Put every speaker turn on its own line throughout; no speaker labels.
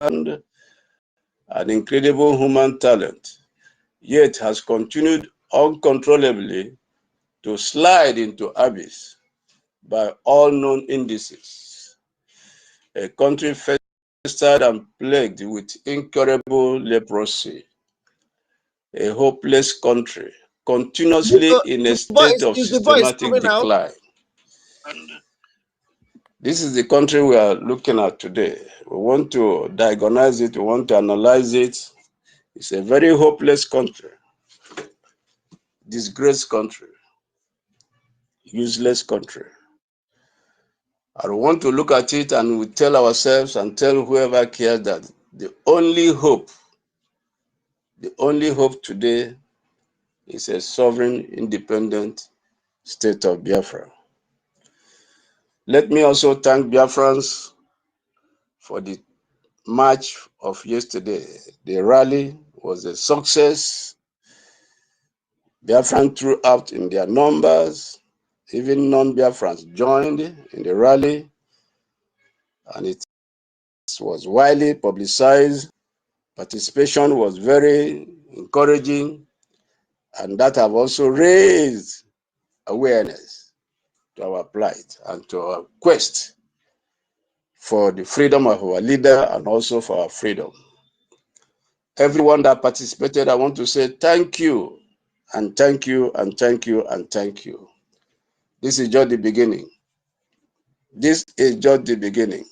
an incredible human talent, yet has continued uncontrollably to slide into abyss by all known indices. A country festered and plagued with incurable leprosy. A hopeless country, continuously in a state of systematic decline. This is the country we are looking at today. We want to diagnose it, we want to analyze it. It's a very hopeless country, disgraced country, useless country. And we want to look at it and we tell ourselves and tell whoever cares that the only hope today is a sovereign, independent state of Biafra. Let me also thank Biafrans for the march of yesterday. The rally was a success. Biafrans threw out in their numbers. Even non-Biafrans joined in the rally, and it was widely publicized. Participation was very encouraging, and that have also raised awareness to our plight and to our quest for the freedom of our leader and also for our freedom. Everyone that participated, I want to say thank you, and thank you, and thank you, and thank you. This is just the beginning. This is just the beginning.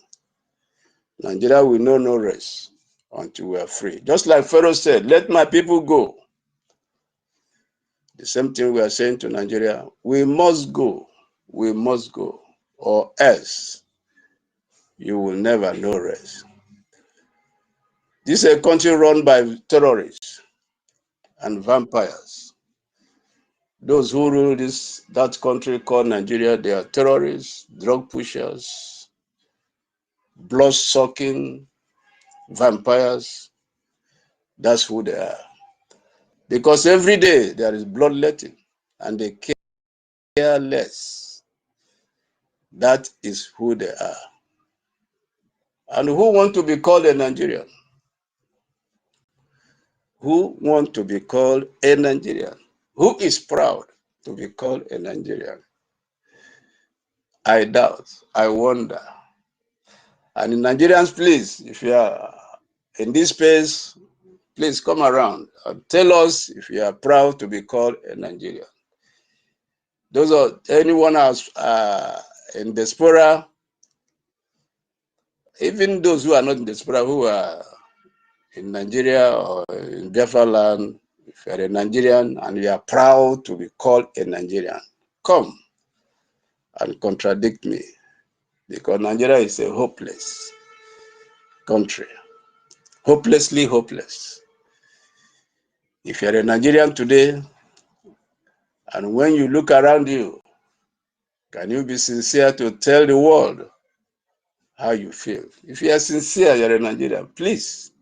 Nigeria will know no rest until we are free. Just like Pharaoh said, let my people go. The same thing we are saying to Nigeria, we must go, or else you will never know rest. This is a country run by terrorists and vampires. Those who rule that country called Nigeria, they are terrorists, drug pushers, blood-sucking vampires. That's who they are. Because every day there is bloodletting and they care less. That is who they are. And who want to be called a Nigerian? Who want to be called a Nigerian? Who is proud to be called a Nigerian? I doubt, I wonder. And Nigerians, please, if you are in this space, please come around and tell us if you are proud to be called a Nigerian. Those are anyone else in diaspora, even those who are not in diaspora, who are in Nigeria or in Biafra land, if you are a Nigerian and you are proud to be called a Nigerian, come and contradict me, because Nigeria is a hopeless country, hopelessly hopeless. If you are a Nigerian today, and when you look around you, can you be sincere to tell the world how you feel? If you are sincere, you are a Nigerian, please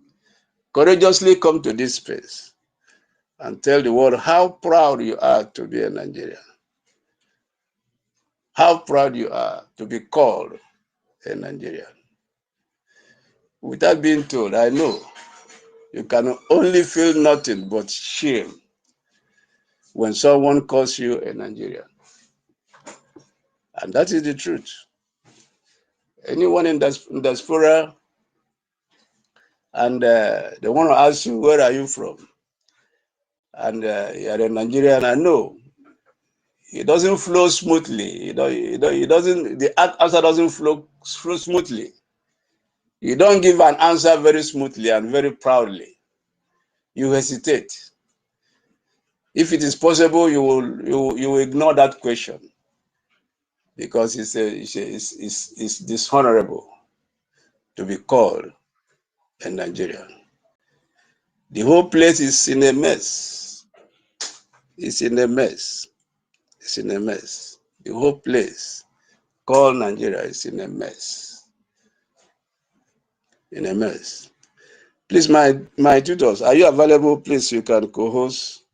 courageously come to this space and tell the world how proud you are to be a Nigerian. How proud you are to be called a Nigerian. Without being told, I know you can only feel nothing but shame when someone calls you a Nigerian. And that is the truth. Anyone in diaspora and they want to ask you, where are you from? And you are a Nigerian, I know. It doesn't flow smoothly. The answer doesn't flow smoothly. You don't give an answer very smoothly and very proudly. You hesitate. If it is possible, you will ignore that question because it's dishonorable to be called a Nigerian. The whole place is in a mess. It's in a mess. It's in a mess. The whole place called Nigeria is in a mess. In a mess. Please, my tutors, are you available? Please, you can co-host.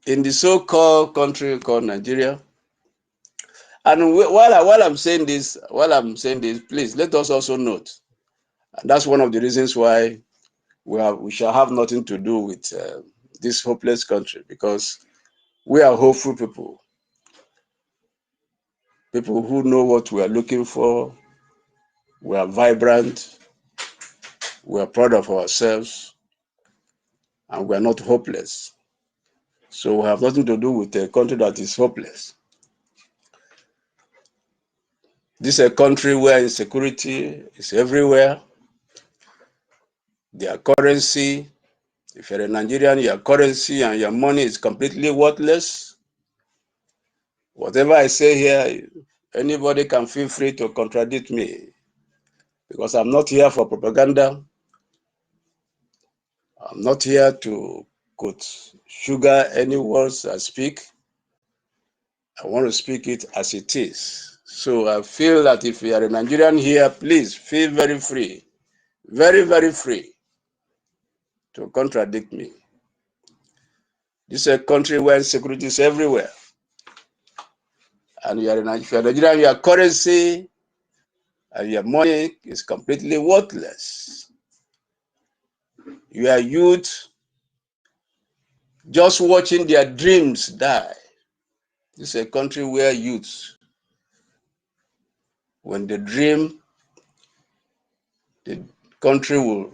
In the so-called country called Nigeria, And while I'm saying this, please let us also note, and that's one of the reasons why we shall have nothing to do with this hopeless country, because we are hopeful people who know what we are looking for. We are vibrant, we are proud of ourselves, and we are not hopeless. So we have nothing to do with a country that is hopeless. This is a country where insecurity is everywhere. Their currency, if you're a Nigerian, your currency and your money is completely worthless. Whatever I say here, anybody can feel free to contradict me, because I'm not here for propaganda. I'm not here to sugar any words I speak. I want to speak it as it is. So I feel that if you are a Nigerian here, please feel very free, very, very free to contradict me. This is a country where insecurity is everywhere. And if you are a Nigerian, your currency and your money is completely worthless. Your youth just watching their dreams die. This is a country where youths, when they dream, the country will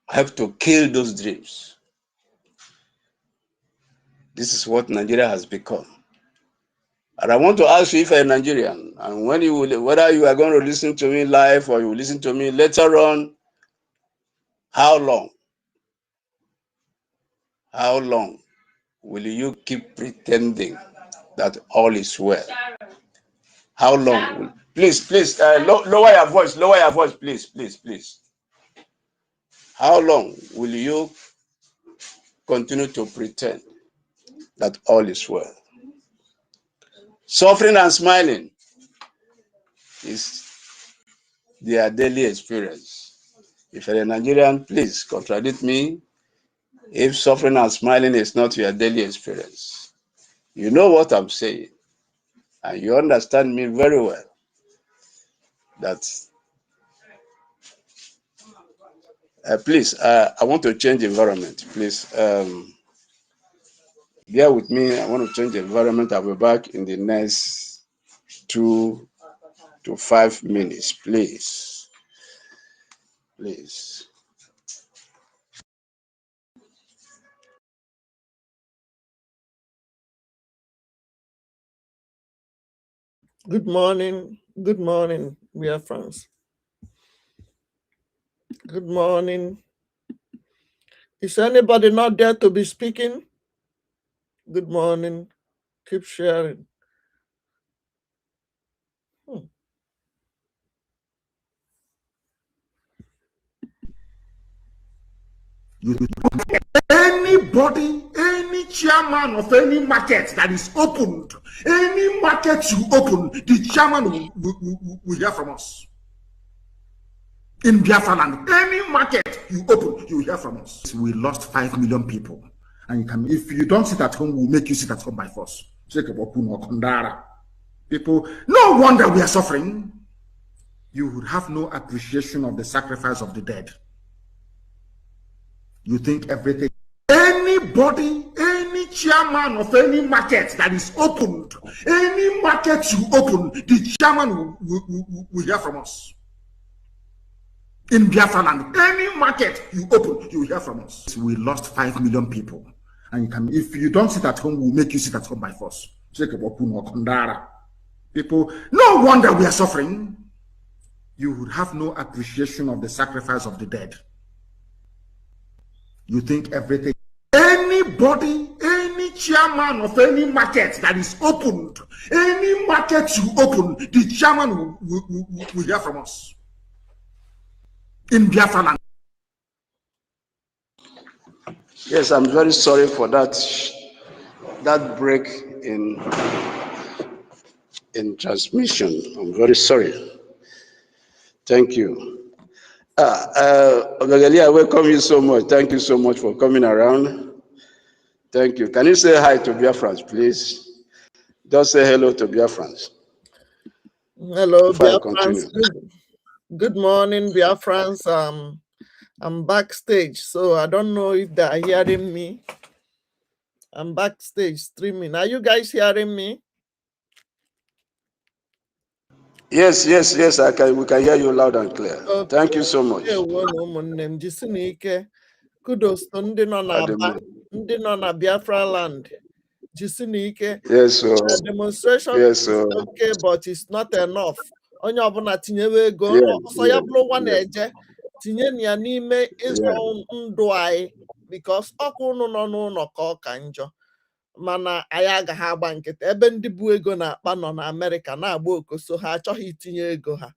have to kill those dreams. This is what Nigeria has become. And I want to ask you, if you're a Nigerian, and whether you are going to listen to me live or you will listen to me later on, how long will you keep pretending that all is well? How long? Please, lower your voice, please. How long will you continue to pretend that all is well? Suffering and smiling is their daily experience. If you're a Nigerian, please contradict me if suffering and smiling is not your daily experience. You know what I'm saying, and you understand me very well. That please, I want to change environment. Please bear with me. I want to change the environment. I'll be back in the next 2 to 5 minutes, please.
Good morning, we are friends. Good morning. Is anybody not there to be speaking? Good morning. Keep sharing.
Anybody, any chairman of any market that is opened, any market you open, the chairman will hear from us. In Biafra land, any market you open, you will hear from us. We lost 5 million people. And if you don't sit at home, we'll make you sit at home by force. People, no wonder we are suffering. You would have no appreciation of the sacrifice of the dead. You think everything. Anybody, any chairman of any market that is opened, any market you open, the chairman will hear from us. In Biafra land, any market you open, you will hear from us. We lost 5 million people. And if you don't sit at home, we'll make you sit at home by force. People, no wonder we are suffering. You would have no appreciation of the sacrifice of the dead. You think everything. Anybody, any chairman of any market that is opened, any market you open, the chairman will hear from us. In Biafra land.
Yes, I'm very sorry for that break in transmission. I'm very sorry. Thank you. Obegali, I welcome you so much. Thank you so much for coming around. Thank you. Can you say hi to Biafrans, please? Just say hello to Biafrans.
Hello,
before I
Biafrans.
continue.
Good morning, Biafrans. I'm backstage, so I don't know if they are hearing me. I'm backstage streaming. Are you guys hearing me?
Yes, yes, yes. We can hear you loud and clear.
Okay.
Thank you so much.
Kudos to ndị nọ n'Aba, ndị nọ na Biafra land. Jisinike.
Yes, so
Demonstration
yes,
is
so
okay, but it's not enough. Onye ọbụla tinyewe ego ọsọ ya
yes,
bụrụ nwa na-eje tinye ya n'ime ịzọ ndụ anyị because ọkụ ụnụ nọ n'ụlọ ka ọ ka njọ mana anyị agaghị agba nkịtị ebe ndị bụ ego na-akpa nọ na Amerịka na-agba okoso ha achọghị itinye ego ha.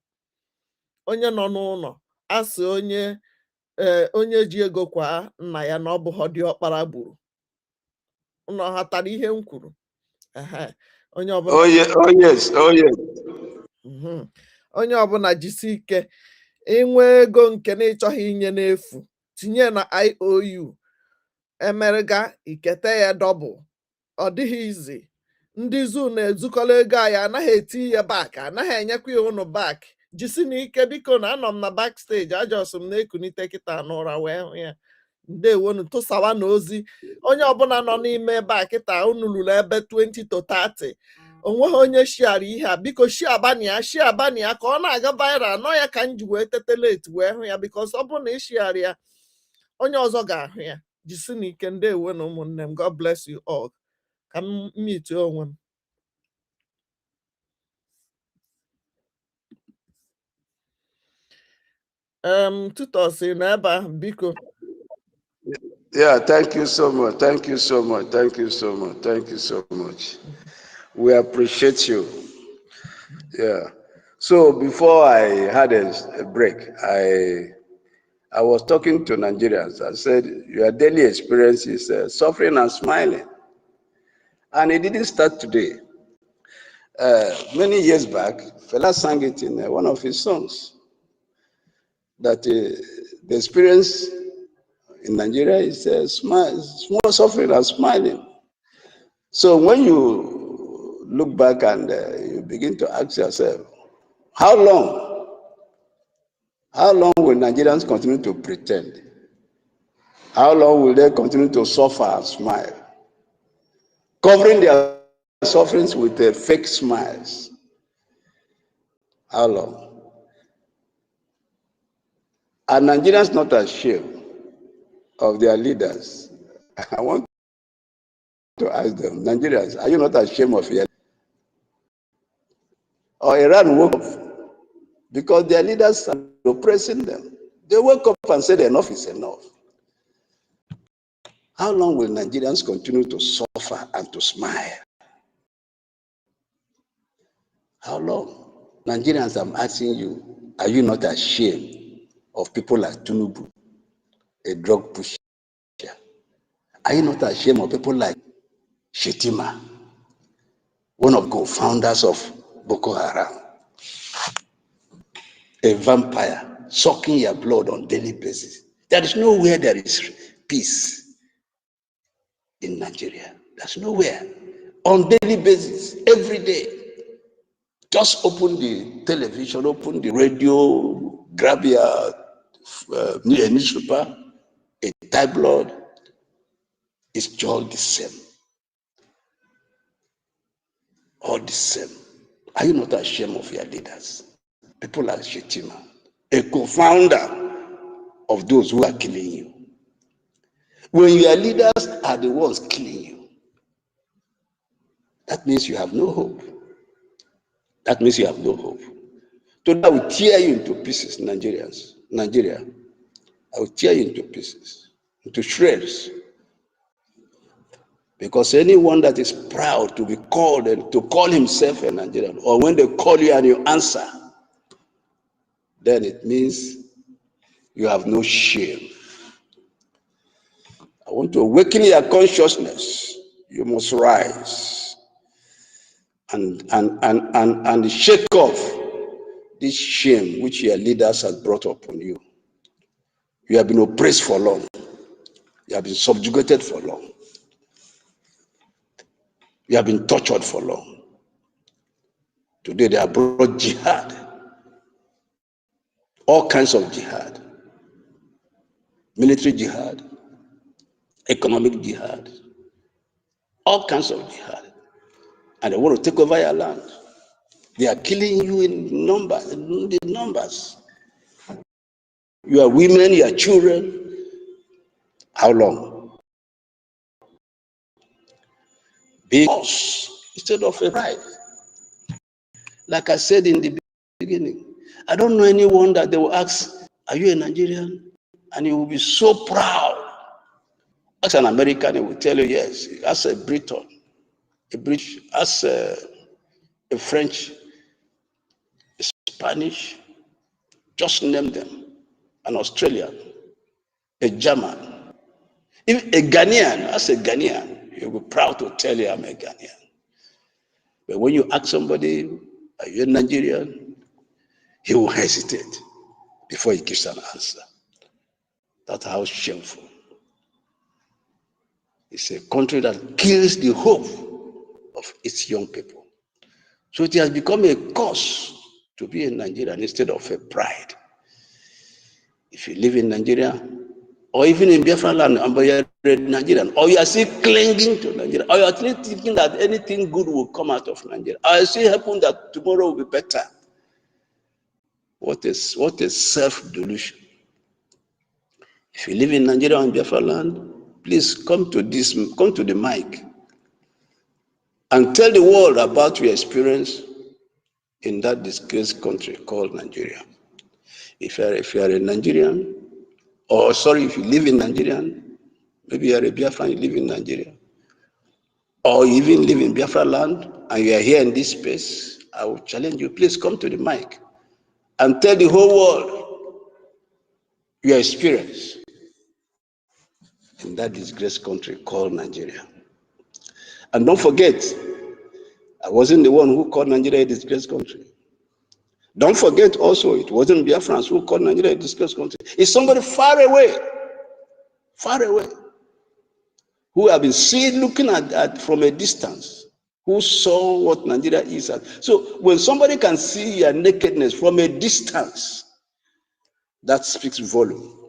Onye nọ n'ụlọ asị onye ji ego kwa nna ya na ọ bụghọ diọkpara gburu. Ụnụ ghọtara ihe m kwuru? Onye ọbụla onye ọbụla jisi ike inwe ego nke na ịchọghị inye n'efu tinye na IOU emerega ikete ya dọbụl. Ọ dịghị izi. Ndị zoo na-ezukọrọ ego anyị anaghị eti ya bak, anaghị enyekwa ya ụnụ bak. Jisi n'ike biko na anọ m na backstage ajọsụ m na-ekunite kịta n'ụra wee hụ ya. Ndewonu tụsawa na ozi onye ọbụla nọ n'ime ebe a kịta unu lụrụ ebe 20 to 30 onweghị onye shiara ihe a biko shiabani ya ka ọ na-aga viral nọ ya ka m ji wee teteleti wee hụ ya bikos ọ bụrụ na ishiara ya onye ọzọ ga-ahụ ya. Jisi n'ike ndewonu ụmụnne m. God bless you all. Ka m mite onwe m tutosi n'ebe ahụ biko.
Yeah, thank you so much. Thank you so much. Thank you so much. Thank you so much. We appreciate you. Yeah. So before I had a break, I was talking to Nigerians. I said, your daily experience is suffering and smiling. And it didn't start today. Many years back, Fela sang it in one of his songs, that the experience in Nigeria is small suffering and smiling. So when you look back and you begin to ask yourself, how long will Nigerians continue to pretend? How long will they continue to suffer and smile, covering their sufferings with fake smiles? How long? Are Nigerians not ashamed of their leaders? I want to ask them, Nigerians, are you not ashamed of your leaders? Or Iran woke up because their leaders are oppressing them. They woke up and said enough is enough. How long will Nigerians continue to suffer and to smile? How long? Nigerians, I'm asking you, are you not ashamed of people like Tinubu, a drug pusher? Are you not ashamed of people like Shetima, one of the co-founders of Boko Haram, a vampire sucking your blood on a daily basis? There is nowhere there is peace in Nigeria. There's nowhere. On a daily basis, every day. Just open the television, open the radio, grab your newspaper, a tabloid. It's all the same. All the same. Are you not ashamed of your leaders? People like Shetima, a co-founder of those who are killing you. When your leaders are the ones killing you, that means you have no hope. That means you have no hope. So that will tear you into pieces, Nigerians. Nigeria, I will tear you into pieces, into shreds. Because anyone that is proud to be called and to call himself a Nigerian, or when they call you and you answer, then it means you have no shame. I want to awaken your consciousness. You must rise and shake off this shame which your leaders have brought upon you. You have been oppressed for long. You have been subjugated for long. You have been tortured for long. Today they have brought jihad, all kinds of jihad, military jihad, economic jihad, all kinds of jihad. And they want to take over your land. They are killing you in numbers. Your women, your children. How long? Because instead of a pride. Like I said in the beginning, I don't know anyone that they will ask, are you a Nigerian? And he will be so proud. As an American, he will tell you yes. As a Briton, a British, as a French, a Spanish, just name them. An Australian, a German, even a Ghanaian. As a Ghanaian, you'll be proud to tell you I'm a Ghanaian. But when you ask somebody, are you a Nigerian? He will hesitate before he gives an answer. That's how shameful. It's a country that kills the hope of its young people. So it has become a curse to be a Nigerian instead of a pride. If you live in Nigeria, or even in Biafra land, and you're a Nigerian, or you are still clinging to Nigeria, or you are still thinking that anything good will come out of Nigeria, or you still hoping that tomorrow will be better. What is self-delusion? If you live in Nigeria or in Biafra land, please come to the mic and tell the world about your experience in that disgraced country called Nigeria. If you are a Nigerian, or sorry, if you live in Nigeria, maybe you are a Biafran, you live in Nigeria, or you even live in Biafra land and you are here in this space, I will challenge you, please come to the mic and tell the whole world your experience in that disgraced country called Nigeria. And don't forget, I wasn't the one who called Nigeria a disgraced country. Don't forget also, it wasn't Biafrans who called Nigeria a disgraced country. It's somebody far away, who have been seen looking at from a distance, who saw what Nigeria is at. So when somebody can see your nakedness from a distance, that speaks volume.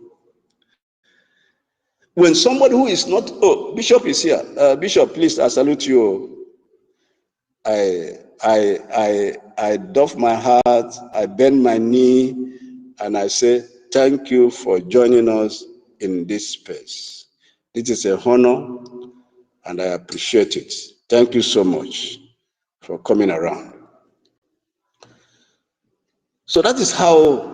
When somebody who is not, oh, Bishop is here. Bishop, please, I salute you. I doff my heart, I bend my knee, and I say, thank you for joining us in this space. This is a honor, and I appreciate it. Thank you so much for coming around. So that is how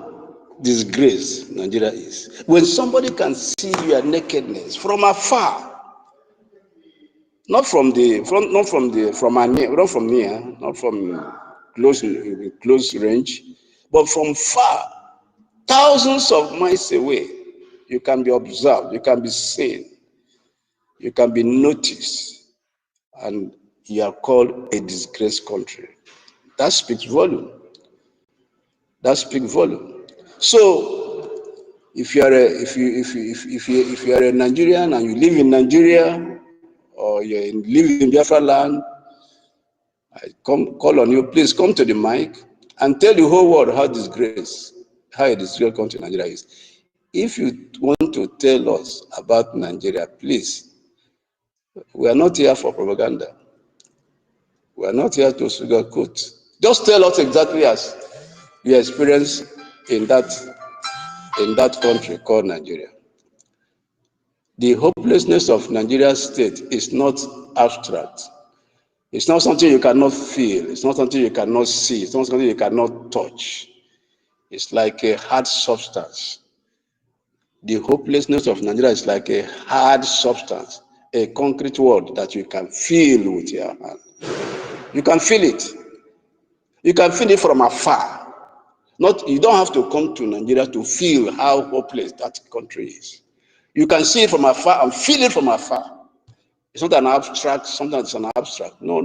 disgraced Nigeria is. When somebody can see your nakedness from afar, not from near, not from close range, but from far, thousands of miles away, you can be observed, you can be seen, you can be noticed, and you are called a disgraced country. That speaks volume. That speaks volume. So, if you are a Nigerian and you live in Nigeria, or you live in Biafra land, I call on you, please come to the mic and tell the whole world how a disgraced country Nigeria is. If you want to tell us about Nigeria, please, we are not here for propaganda. We are not here to sugarcoat. Just tell us exactly as your experience in that country called Nigeria. The hopelessness of Nigeria's state is not abstract. It's not something you cannot feel. It's not something you cannot see. It's not something you cannot touch. It's like a hard substance. The hopelessness of Nigeria is like a hard substance, a concrete word that you can feel with your hand. You can feel it. You can feel it from afar. You don't have to come to Nigeria to feel how hopeless that country is. You can see it from afar and feel it from afar. It's not an abstract, sometimes it's an abstract. No.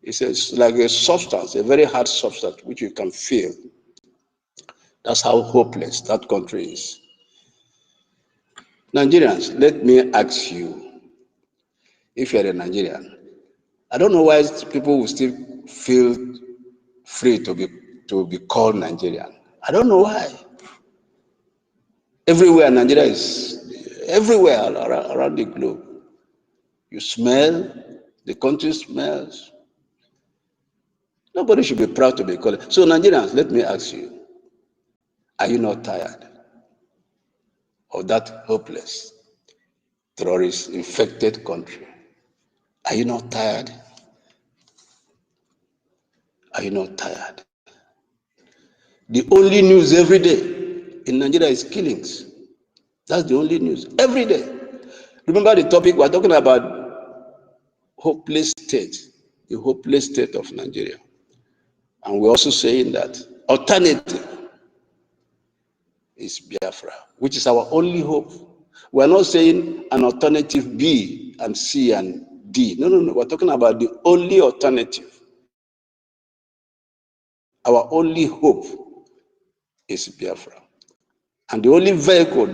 It's like a substance, a very hard substance, which you can feel. That's how hopeless that country is. Nigerians, let me ask you, if you're a Nigerian, I don't know why people will still feel free to be called Nigerian. I don't know why. Everywhere Nigeria is, everywhere around the globe, you smell, the country smells. Nobody should be proud to be called. So Nigerians, let me ask you, are you not tired of that hopeless, terrorist-infected country? Are you not tired? Are you not tired? The only news every day in Nigeria is killings. That's the only news every day. Remember the topic we're talking about: hopeless state, the hopeless state of Nigeria. And we're also saying that alternative is Biafra, which is our only hope. We're not saying an alternative B and C and D. No, no, no. We're talking about the only alternative. Our only hope is Biafra. And the only vehicle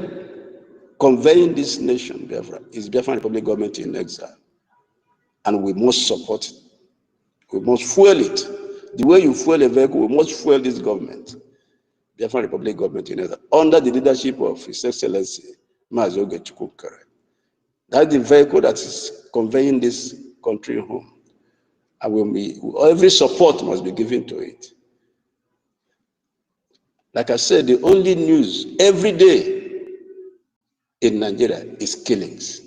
conveying this nation, Biafra, is Biafran Republic government in exile. And we must support it. We must fuel it. The way you fuel a vehicle, we must fuel this government, Biafran Republic government in exile, under the leadership of His Excellency, Mazi NKERE. That's the vehicle that is conveying this country home. And every support must be given to it. Like I said, the only news every day in Nigeria is killings.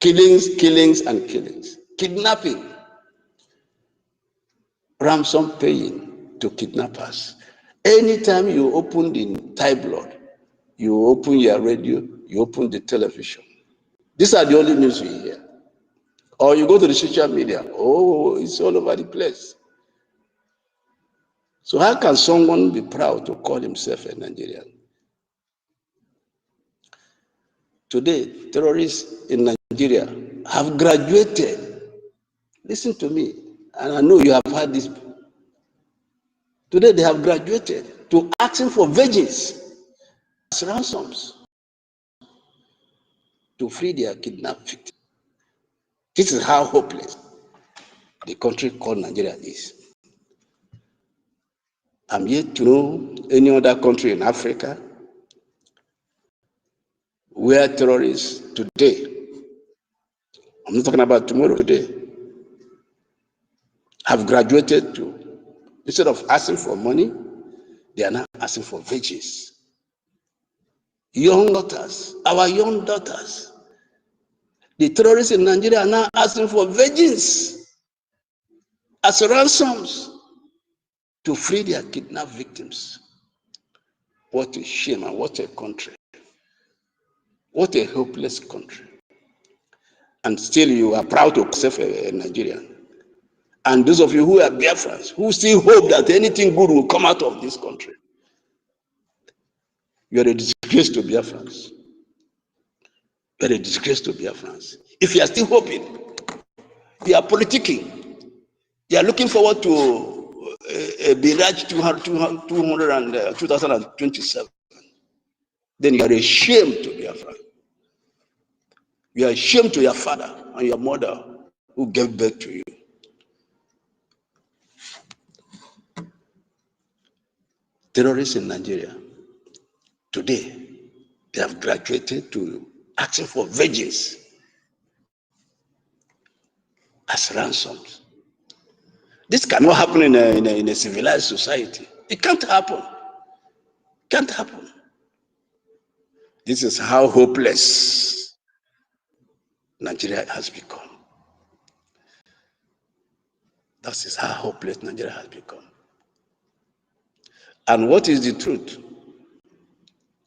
Killings, killings, and killings. Kidnapping. Ransom paying to kidnappers. Anytime you open the tabloid, you open your radio, you open the television, these are the only news you hear. Or you go to the social media, oh, it's all over the place. So how can someone be proud to call himself a Nigerian? Today, terrorists in Nigeria have graduated. Listen to me, and I know you have heard this. Today, they have graduated to asking for vengeance as ransoms to free their kidnapped victims. This is how hopeless the country called Nigeria is. I'm yet to know any other country in Africa where terrorists today, I'm not talking about tomorrow, today, have graduated to, instead of asking for money, they are now asking for vengeance. Young daughters, our young daughters, the terrorists in Nigeria are now asking for vengeance as ransoms to free their kidnapped victims. What a shame and what a country. What a hopeless country. And still you are proud to yourself a Nigerian. And those of you who are Biafrans, who still hope that anything good will come out of this country, you are a disgrace to Biafrans. You are a disgrace to Biafrans. If you are still hoping, you are politicking, you are looking forward to a Biraj 2027, then you are ashamed to Biafra. You are ashamed to your father and your mother who gave birth to you. Terrorists in Nigeria, today, they have graduated to asking for vengeance as ransoms. This cannot happen in a civilized society. It can't happen. Can't happen. This is how hopeless Nigeria has become. That is how hopeless Nigeria has become. And what is the truth?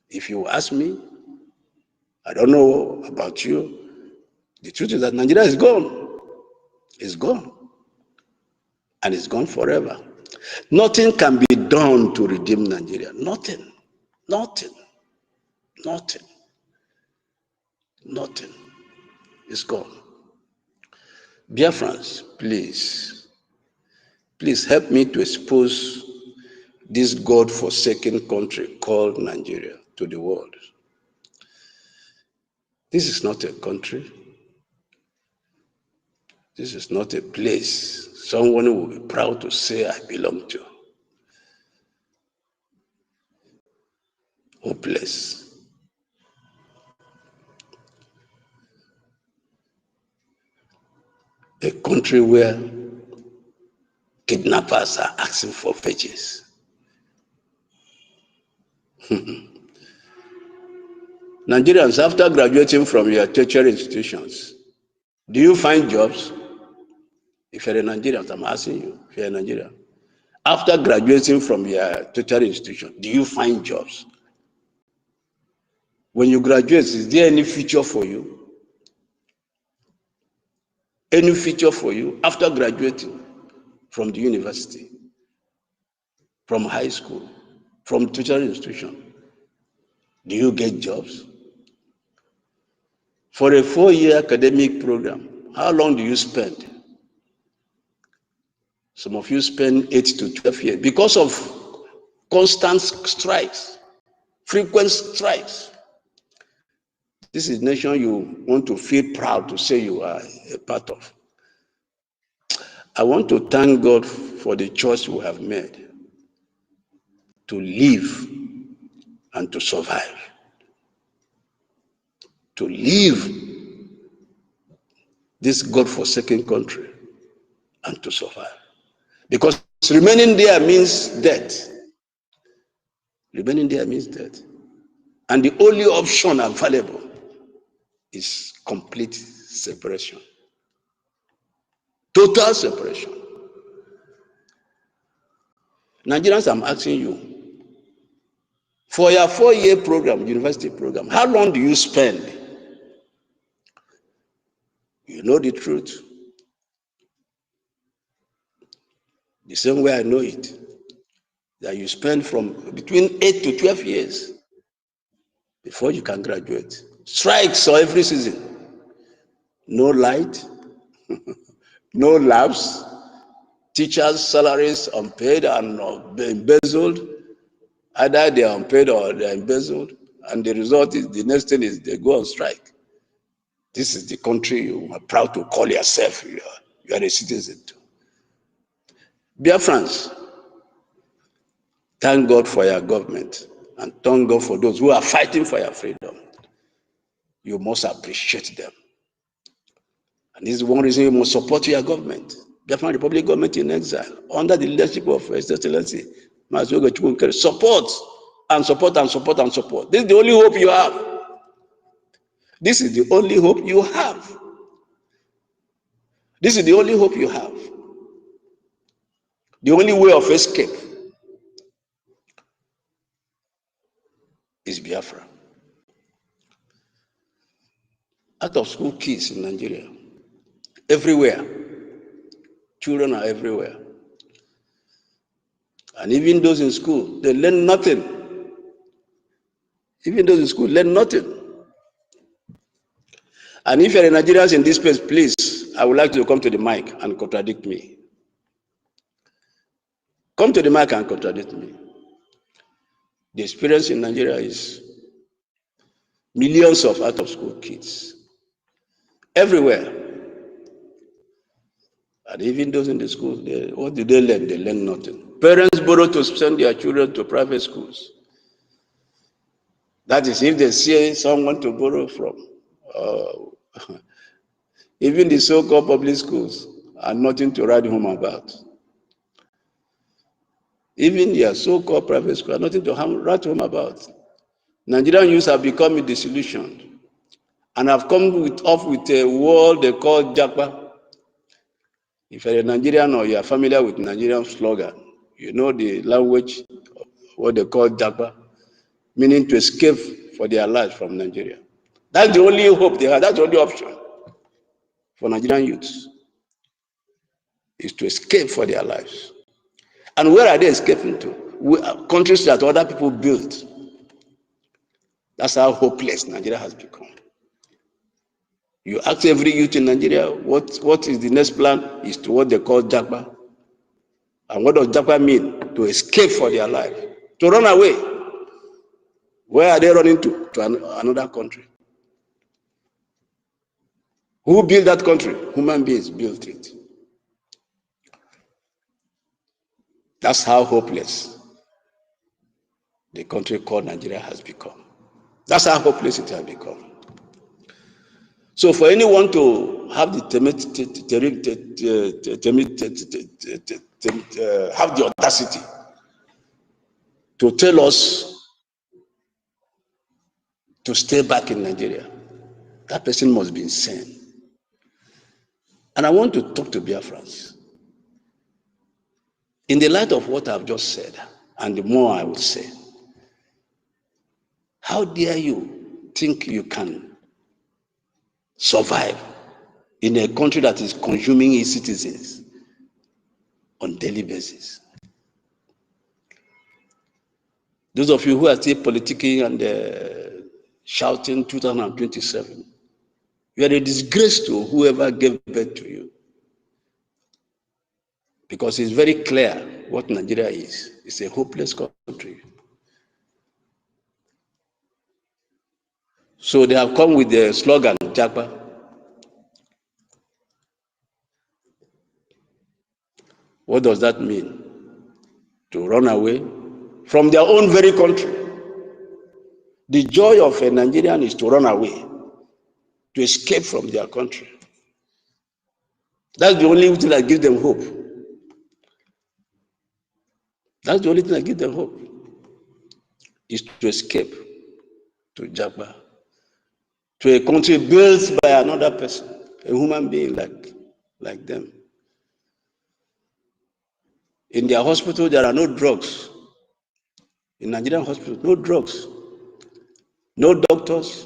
If you ask me, I don't know about you, the truth is that Nigeria is gone. It's gone. And it's gone forever. Nothing can be done to redeem Nigeria. Nothing. Nothing. Nothing. Nothing. It's gone. Biafrans, please. Please help me to expose this God-forsaken country called Nigeria to the world. This is not a country. This is not a place someone who will be proud to say I belong to. Hopeless. A country where kidnappers are asking for wages. Nigerians, after graduating from your tertiary institutions, do you find jobs? If you're a Nigerian, I'm asking you, if you're a Nigerian, after graduating from your tertiary institution, do you find jobs? When you graduate, is there any future for you? Any future for you after graduating from the university, from high school, from tertiary institution? Do you get jobs? For a 4-year academic program, how long do you spend? Some of you spend 8 to 12 years because of constant strikes, frequent strikes. This is the nation you want to feel proud to say you are a part of. I want to thank God for the choice we have made to live and to survive. To live this God-forsaken country and to survive. Because remaining there means death. Remaining there means death. And the only option available is complete separation. Total separation. Nigerians, I'm asking you, for your 4-year program, university program, how long do you spend? You know the truth. The same way I know it. That you spend from between 8 to 12 years before you can graduate. Strikes or every season. No light, no labs, teachers' salaries unpaid and embezzled. Either they are unpaid or they are embezzled. And the result is, the next thing is they go on strike. This is the country you are proud to call yourself. You are a citizen to. Biafrans, thank God for your government and thank God for those who are fighting for your freedom. You must appreciate them. And this is one reason you must support your government. Biafran Republic government in exile, under the leadership of His Excellency, NKERE. Support and support and support and support. This is the only hope you have. This is the only hope you have. This is the only hope you have. The only way of escape is Biafra. Out of school kids in Nigeria, everywhere, children are everywhere. And even those in school, they learn nothing. Even those in school learn nothing. And if you're a Nigerian in this place, please, I would like you to come to the mic and contradict me. Come to the mic and contradict me. The experience in Nigeria is millions of out-of-school kids. Everywhere. And even those in the schools, what do they learn? They learn nothing. Parents borrow to send their children to private schools. That is, if they see someone to borrow from. Even the so-called public schools are nothing to write home about. Even their so-called private schools are nothing to write home about. Nigerian youths have become disillusioned and have come up with a word they call Japa. If you're a Nigerian or you're familiar with Nigerian slogan, you know the language, what they call Japa, meaning to escape for their lives from Nigeria. That's the only hope they have. That's the only option for Nigerian youths, is to escape for their lives. And where are they escaping to? Countries that other people built. That's how hopeless Nigeria has become. You ask every youth in Nigeria, what is the next plan? Is to what they call Japa. And what does Japa mean? To escape for their life. To run away. Where are they running to? To another country. Who built that country? Human beings built it. That's how hopeless the country called Nigeria has become. That's how hopeless it has become. So for anyone to have the have the audacity to tell us to stay back in Nigeria, that person must be insane. And I want to talk to Biafrans. In the light of what I've just said, and the more I will say, how dare you think you can survive in a country that is consuming its citizens on a daily basis? Those of you who are still politicking and shouting 2027, you are a disgrace to whoever gave birth to you. Because it's very clear what Nigeria is. It's a hopeless country. So they have come with the slogan, Japa. What does that mean? To run away from their own very country. The joy of a Nigerian is to run away, to escape from their country. That's the only thing that gives them hope. That's the only thing that gives them hope, is to escape to Japa, to a country built by another person, a human being like them. In their hospital, there are no drugs. In Nigerian hospitals, no drugs, no doctors.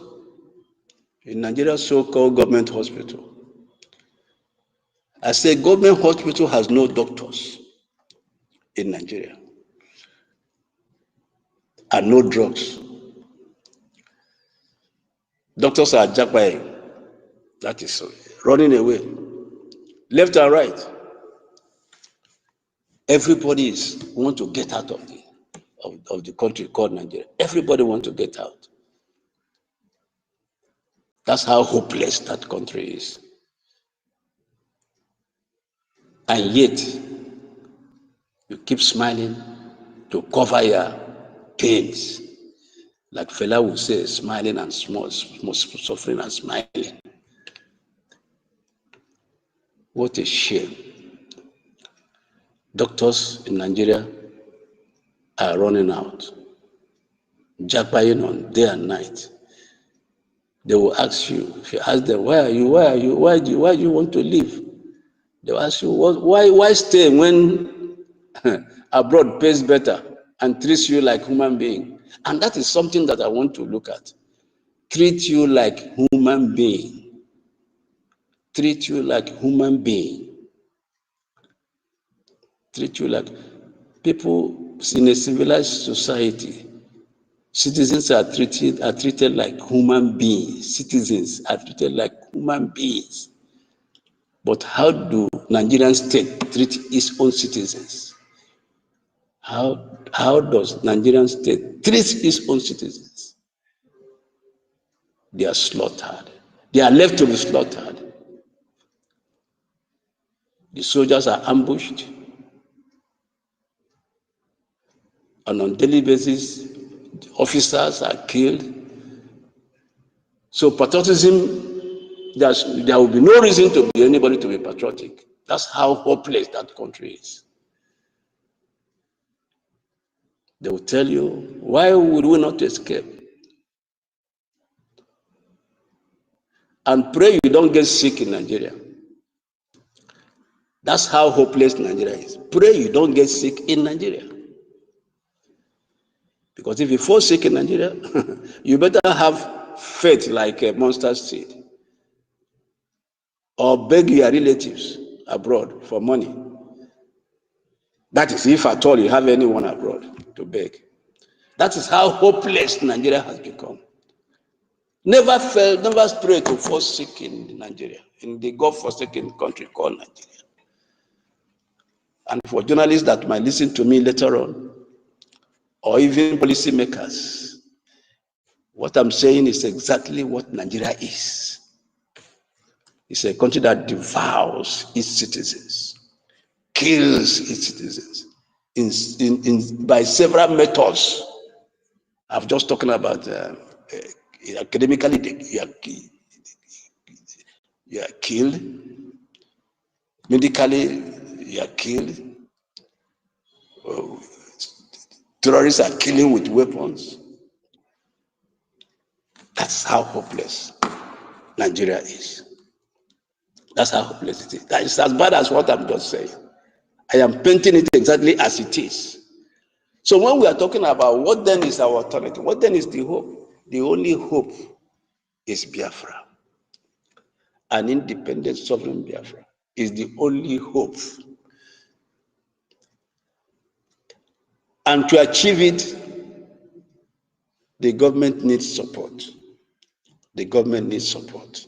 In Nigeria's so-called government hospital, I say government hospital has no doctors in Nigeria, and no drugs. Doctors are jackpying, that is running away, left and right. Everybody want to get out of the country called Nigeria. Everybody wants to get out. That's how hopeless that country is. And yet, you keep smiling to cover your pains. Like Fela would say, smiling and suffering and smiling. What a shame. Doctors in Nigeria are running out, jackpying on day and night. They will ask you, if you ask them, why do you want to leave? They will ask you, why stay when abroad pays better and treats you like human being? And that is something that I want to look at. Treat you like human being. Treat you like human being. Treat you like people in a civilized society. Citizens are treated like human beings. Citizens are treated like human beings. But how do Nigerian state treat its own citizens? How does Nigerian state treat its own citizens? They are slaughtered. They are left to be slaughtered. The soldiers are ambushed. And on a daily basis, the officers are killed. So patriotism, there will be no reason to be anybody to be patriotic. That's how hopeless that country is. They will tell you, why would we not escape? And pray you don't get sick in Nigeria. That's how hopeless Nigeria is. Pray you don't get sick in Nigeria. Because if you fall sick in Nigeria, you better have faith like a monster seed. Or beg your relatives abroad for money. That is if at all you have anyone abroad to beg. That is how hopeless Nigeria has become. Never pray to fall sick in Nigeria, in the God-forsaken country called Nigeria. And for journalists that might listen to me later on, or even policymakers, what I'm saying is exactly what Nigeria is. It's a country that devours its citizens, kills its citizens, by several methods. I've just talking about academically, you are killed. Medically, you are killed. Terrorists are killing with weapons. That's how hopeless Nigeria is. That's how hopeless it is. That is as bad as what I'm just saying. I am painting it exactly as it is. So when we are talking about what then is our alternative, what then is the hope? The only hope is Biafra. An independent sovereign Biafra is the only hope. And to achieve it, the government needs support. The government needs support.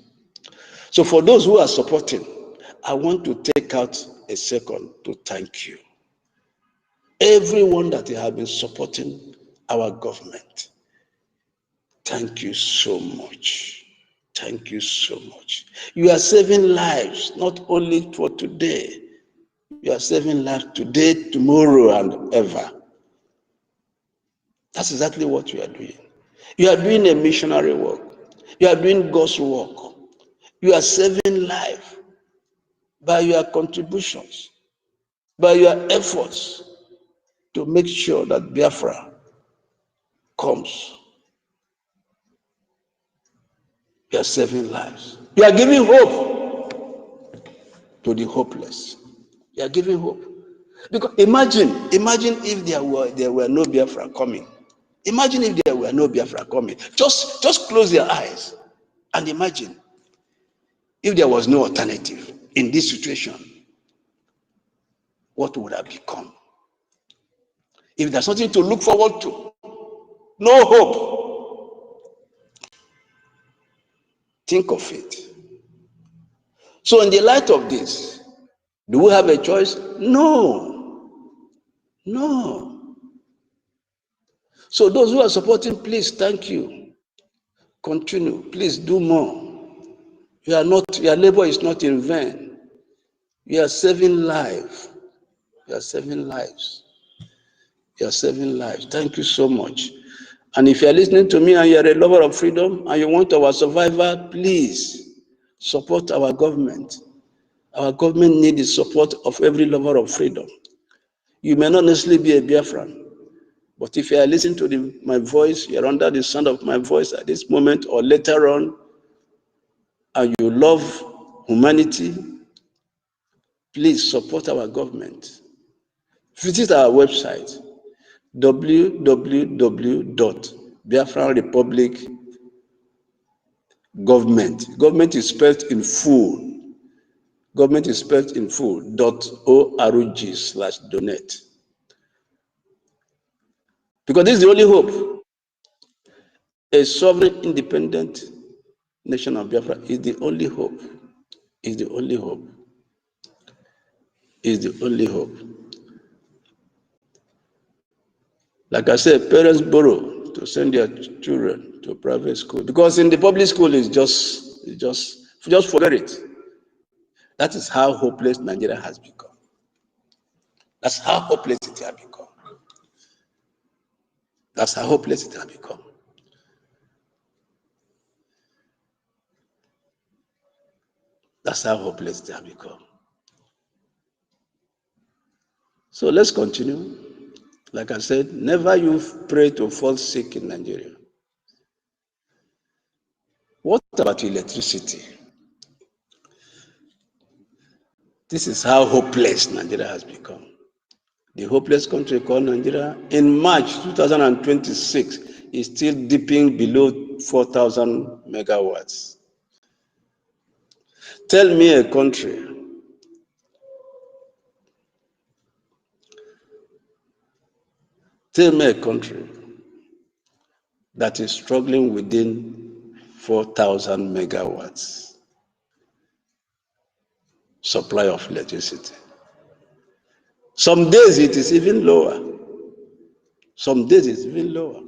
So for those who are supporting, I want to take out a second to thank you. Everyone that has been supporting our government, thank you so much. Thank you so much. You are saving lives, not only for today. You are saving lives today, tomorrow, and ever. That's exactly what you are doing. You are doing a missionary work. You are doing God's work. You are saving life by your contributions, by your efforts to make sure that Biafra comes. You are saving lives. You are giving hope to the hopeless. You are giving hope. Because imagine if there were no Biafra coming. Imagine if there were no Biafra coming. Just close your eyes and imagine if there was no alternative in this situation, what would have become? If there's nothing to look forward to, no hope, think of it. So in the light of this, do we have a choice? No. No. So those who are supporting, please, thank you. Continue. Please do more. Your labor is not in vain. You are saving lives. You are saving lives. You are saving lives. Thank you so much. And if you are listening to me and you are a lover of freedom and you want our survival, please support our government. Our government needs the support of every lover of freedom. You may not necessarily be a Biafran, but if you are listening to my voice, you are under the sound of my voice at this moment or later on, and you love humanity, please support our government. Visit our website, www.biafranrepublic.government. Government is spelled in full. Government is spelled in full. .org/donate. Because this is the only hope. A sovereign, independent nation of Biafra is the only hope. Is the only hope. Is the only hope. Like I said, parents borrow to send their children to private school because in the public school is just forget it. That is how hopeless Nigeria has become. That's how hopeless it has become. That's how hopeless it has become. That's how hopeless it has become. So let's continue. Like I said, never you pray to fall sick in Nigeria. What about electricity? This is how hopeless Nigeria has become. The hopeless country called Nigeria, in March 2026, is still dipping below 4,000 megawatts. Tell me a country that is struggling within 4,000 megawatts supply of electricity. Some days it is even lower. Some days it's even lower.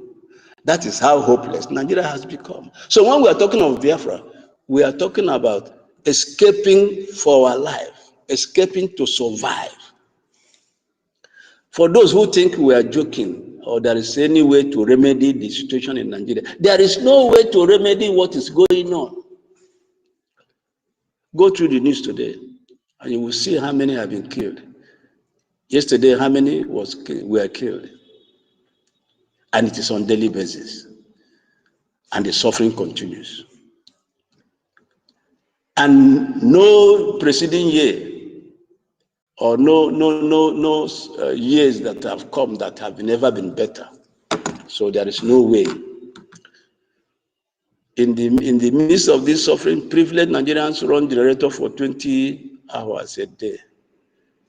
That is how hopeless Nigeria has become. So when we are talking of Biafra, we are talking about escaping for our life, escaping to survive. For those who think we are joking or there is any way to remedy the situation in Nigeria, there is no way to remedy what is going on. Go through the news today and you will see how many have been killed. Yesterday, how many were killed? And it is on a daily basis. And the suffering continues. And no preceding year or no years that have come that have never been better. So there is no way. In the midst of this suffering, privileged Nigerians run generator for 20 hours a day.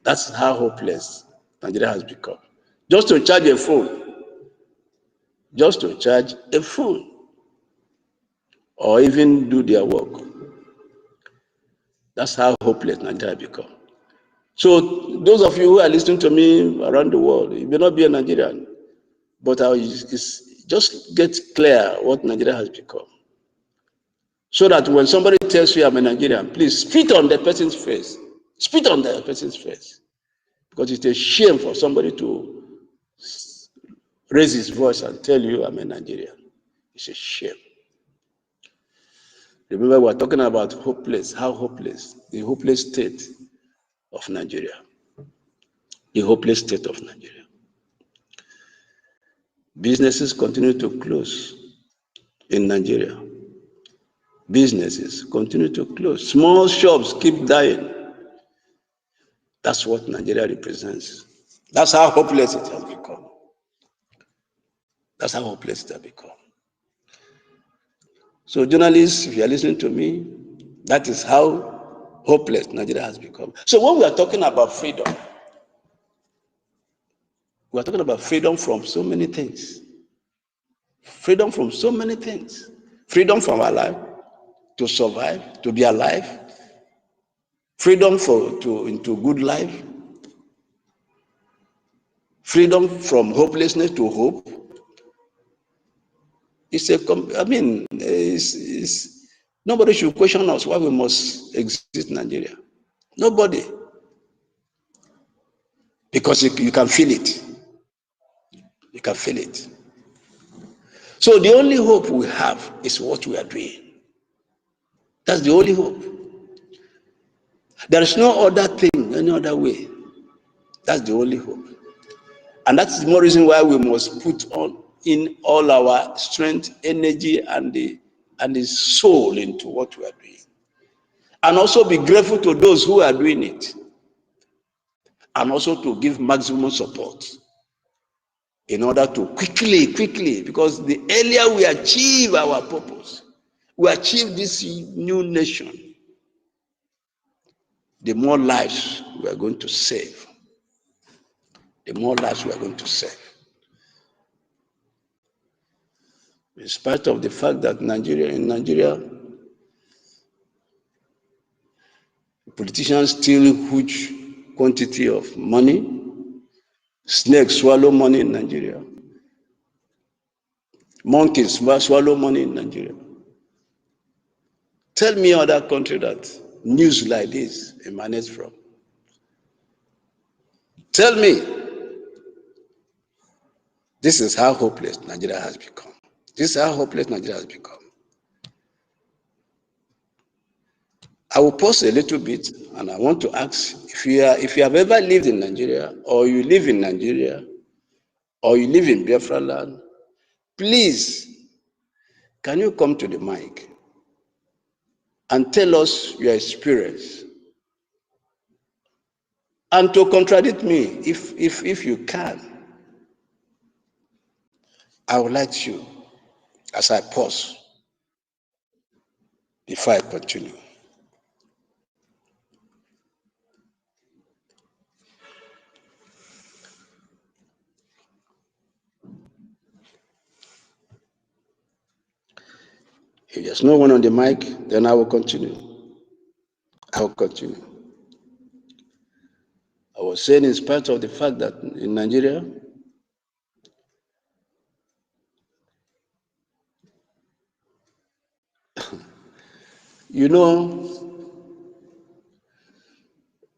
That's how hopeless Nigeria has become. Just to charge a phone. Just to charge a phone. Or even do their work. That's how hopeless Nigeria has become. So those of you who are listening to me around the world, you may not be a Nigerian, but just get clear what Nigeria has become. So that when somebody tells you I'm a Nigerian, please spit on the person's face. Spit on the person's face. Because it's a shame for somebody to raise his voice and tell you I'm a Nigerian. It's a shame. Remember, we're talking about hopeless, how hopeless, the hopeless state of Nigeria. The hopeless state of Nigeria. Businesses continue to close in Nigeria. Businesses continue to close. Small shops keep dying. That's what Nigeria represents. That's how hopeless it has become. That's how hopeless it has become. So journalists, if you are listening to me, that is how hopeless Nigeria has become. So when we are talking about freedom, we are talking about freedom from so many things. Freedom from so many things. Freedom from our life, to survive, to be alive. Freedom into good life. Freedom from hopelessness to hope. Nobody should question us why we must exist in Nigeria. Nobody. Because you can feel it. You can feel it. So the only hope we have is what we are doing. That's the only hope. There is no other thing, any other way. That's the only hope. And that's the more reason why we must put in all our strength, energy, and the soul into what we are doing. And also be grateful to those who are doing it. And also to give maximum support in order to quickly, because the earlier we achieve our purpose, we achieve this new nation, the more lives we are going to save. The more lives we are going to save. In spite of the fact that in Nigeria, politicians steal huge quantity of money. Snakes swallow money in Nigeria. Monkeys swallow money in Nigeria. Tell me other country that news like this emanates from. Tell me. This is how hopeless Nigeria has become. This is how hopeless Nigeria has become. I will pause a little bit and I want to ask if you have ever lived in Nigeria, or you live in Nigeria, or you live in Biafra land, please, can you come to the mic and tell us your experience? And to contradict me, if you can, I would like you, as I pause, before I continue. If there's no one on the mic, then I will continue. I will continue. I was saying, in spite of the fact that in Nigeria, you know,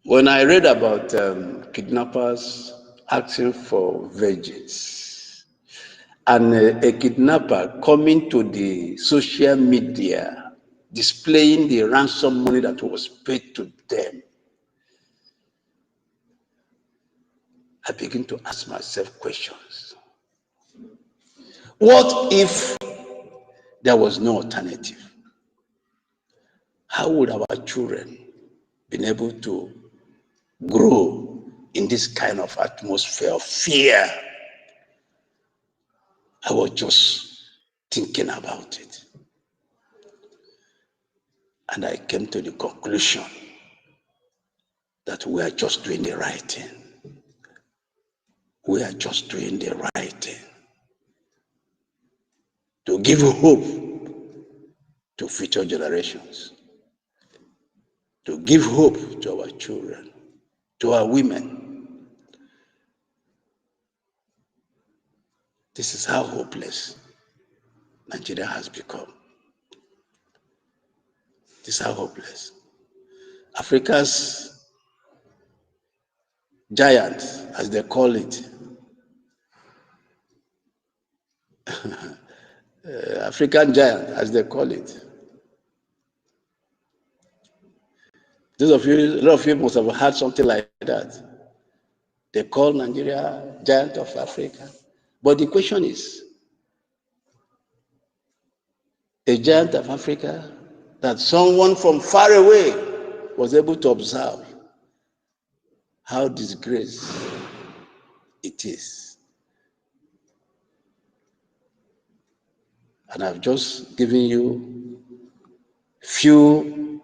when I read about kidnappers asking for vengeance. And a kidnapper coming to the social media, displaying the ransom money that was paid to them. I begin to ask myself questions. What if there was no alternative? How would our children been able to grow in this kind of atmosphere of fear? I was just thinking about it. And I came to the conclusion that we are just doing the right thing. We are just doing the right thing. To give hope to future generations. To give hope to our children, to our women. This is how hopeless Nigeria has become. This is how hopeless. Africa's giant, as they call it, African giant, as they call it. Those of you, a lot of you must have heard something like that. They call Nigeria giant of Africa. But the question is, a giant of Africa that someone from far away was able to observe how disgraced it is. And I've just given you few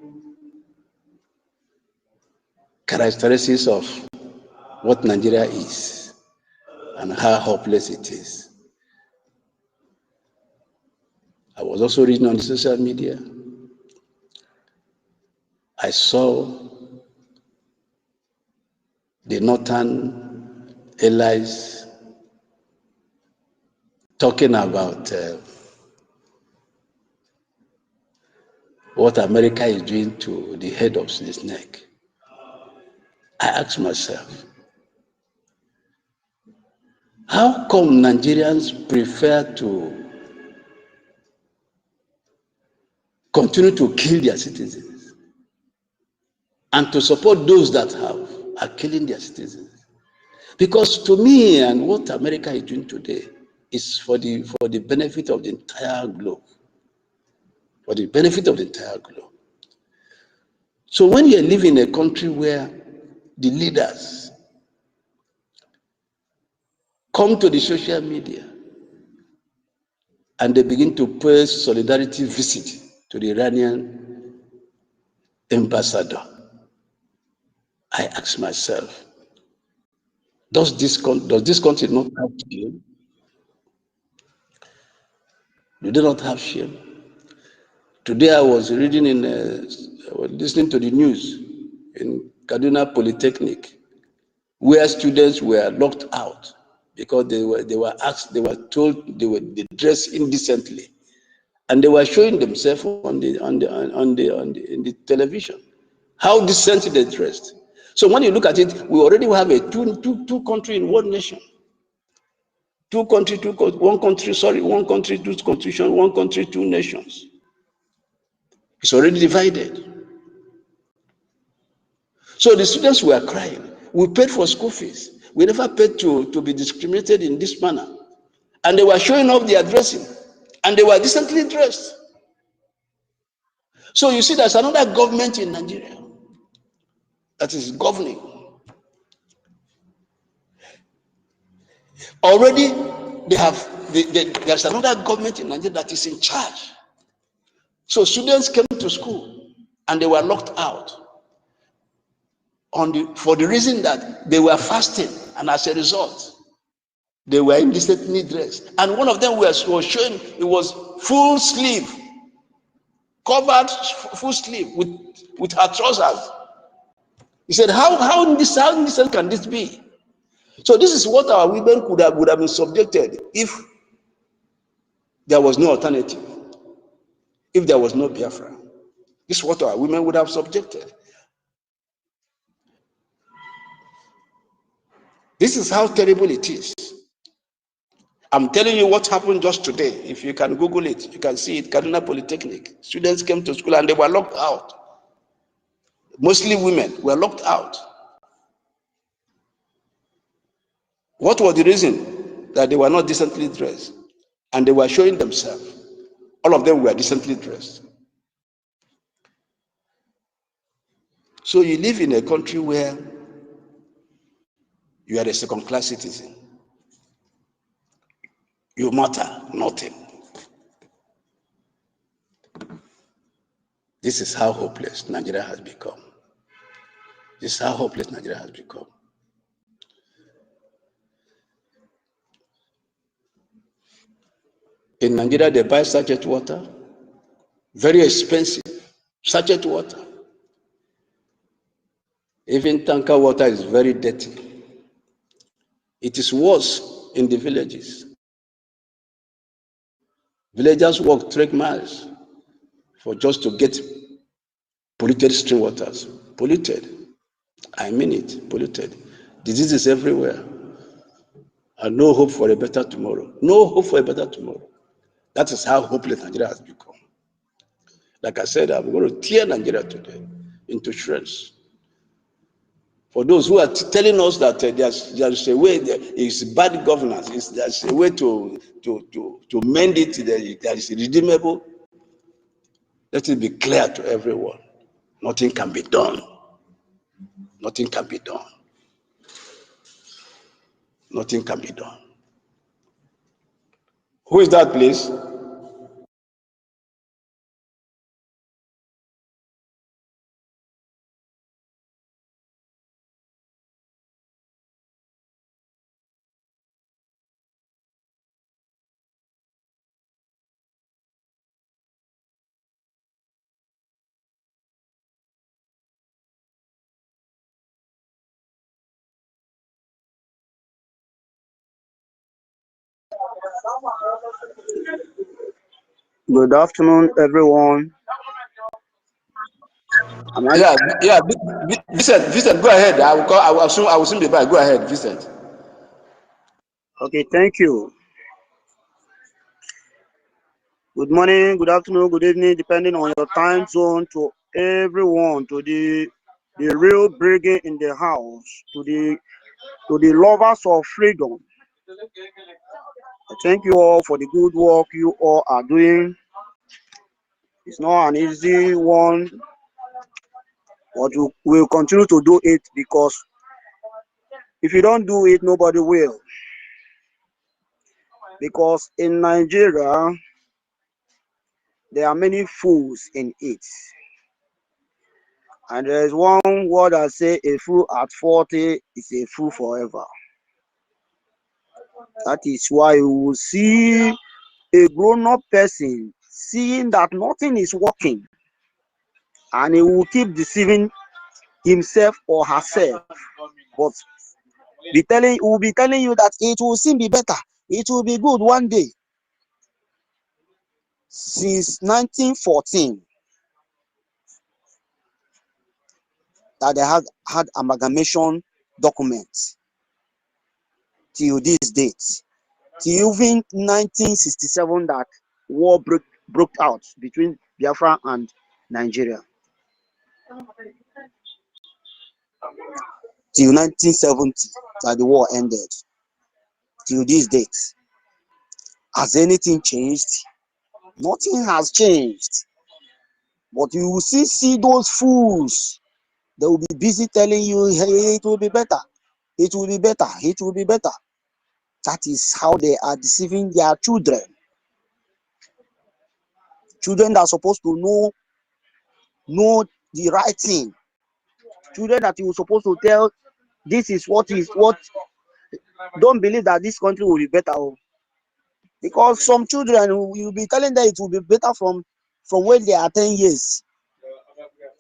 characteristics of what Nigeria is and how hopeless it is. I was also reading on the social media. I saw the northern allies talking about what America is doing to the head of this neck. I asked myself, how come Nigerians prefer to continue to kill their citizens and to support those that are killing their citizens? Because to me, and what America is doing today is for the benefit of the entire globe. For the benefit of the entire globe. So when you live in a country where the leaders come to the social media and they begin to pay solidarity visit to the Iranian ambassador, I ask myself, does this country not have shame? Do they not have shame? Today I was reading I was listening to the news in Kaduna Polytechnic, where students were locked out because they were told they dressed indecently, and they were showing themselves in the television how decently they dressed. So when you look at it, we already have a two country in one nation. One country, two constitution, one country, two nations. It's already divided. So the students were crying. We paid for school fees. We never paid to be discriminated in this manner. And they were showing off their dressing. And they were decently dressed. So you see, there's another government in Nigeria that is governing. Already, there's another government in Nigeria that is in charge. So students came to school and they were locked out for the reason that they were fasting, and as a result, they were indecently dressed. And one of them was showing, it was full sleeve, covered full sleeve with her trousers. He said, how indecent can this be? So this is what our women would have been subjected if there was no alternative, if there was no Biafra. This is what our women would have subjected. This is how terrible it is. I'm telling you what happened just today. If you can Google it, you can see it. Kaduna Polytechnic. Students came to school and they were locked out. Mostly women were locked out. What was the reason? That they were not decently dressed. And they were showing themselves. All of them were decently dressed. So you live in a country where you are a second-class citizen. You matter nothing. This is how hopeless Nigeria has become. This is how hopeless Nigeria has become. In Nigeria, they buy sachet water, very expensive, sachet water. Even tanker water is very dirty. It is worse in the villages. Villagers walk 3 miles for just to get polluted stream waters. Polluted. I mean it, polluted. Diseases everywhere. And no hope for a better tomorrow. No hope for a better tomorrow. That is how hopeless Nigeria has become. Like I said, I'm going to tear Nigeria today into shreds. For those who are telling us that there's a way, it's bad governance, there's a way to mend it, that is redeemable, let it be clear to everyone. Nothing can be done. Nothing can be done. Nothing can be done. Who is that, please?
Good afternoon, everyone.
Yeah, Vincent, go ahead. I will soon be back. Go ahead, Vincent.
Okay, thank you. Good morning, good afternoon, good evening, depending on your time zone, to everyone, to the real brigade in the house, to the lovers of freedom. I thank you all for the good work you all are doing. It's not an easy one, but we'll continue to do it, because if you don't do it, nobody will. Because in Nigeria, there are many fools in it. And there is one word I say: a fool at 40 is a fool forever. That is why you will see a grown-up person seeing that nothing is working, and he will keep deceiving himself or herself, but will be telling you that it will soon be better, it will be good one day. Since 1914, that they had amalgamation documents till this date, till even 1967, that war broke out between Biafra and Nigeria. Till 1970, that the war ended. Till this date, has anything changed? Nothing has changed. But you will see those fools. They will be busy telling you, hey, it will be better, it will be better, it will be better. That is how they are deceiving their children. Children that are supposed to know the right thing. Children that you were supposed to tell, this is what. Don't believe that this country will be better. Because some children, you'll be telling them it will be better from when they are 10 years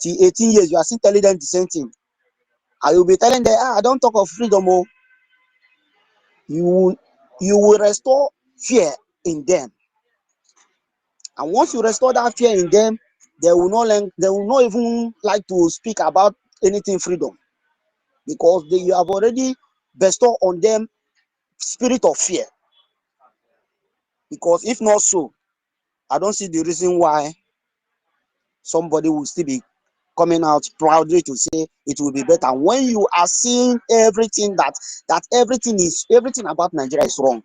till 18 years. You are still telling them the same thing. And you'll be telling them, I don't talk of freedom. You will restore fear in them. And once you restore that fear in them, they will not even like to speak about anything freedom, because you have already bestow on them spirit of fear. Because if not so, I don't see the reason why somebody will still be coming out proudly to say it will be better when you are seeing everything that everything about Nigeria is wrong.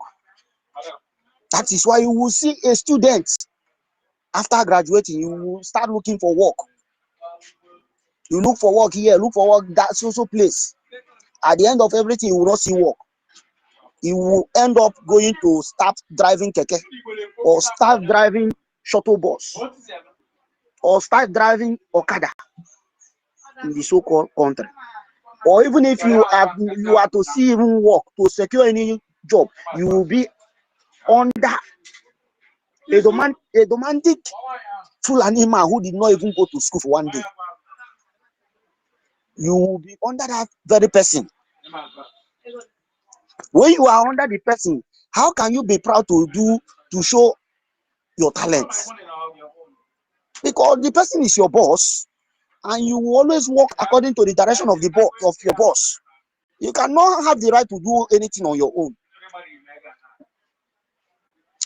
That is why you will see a student after graduating, you will start looking for work. You look for work here, look for work that social place. At the end of everything, you will not see work. You will end up going to start driving keke, or start driving shuttle bus, or start driving Okada in the so-called country. Or even if you are to see even work, to secure any job, you will be under a romantic full animal who did not even go to school for one day. You will be under that very person. When you are under the person, how can you be proud to show your talents? Because the person is your boss, and you will always work according to the direction of your boss. You cannot have the right to do anything on your own.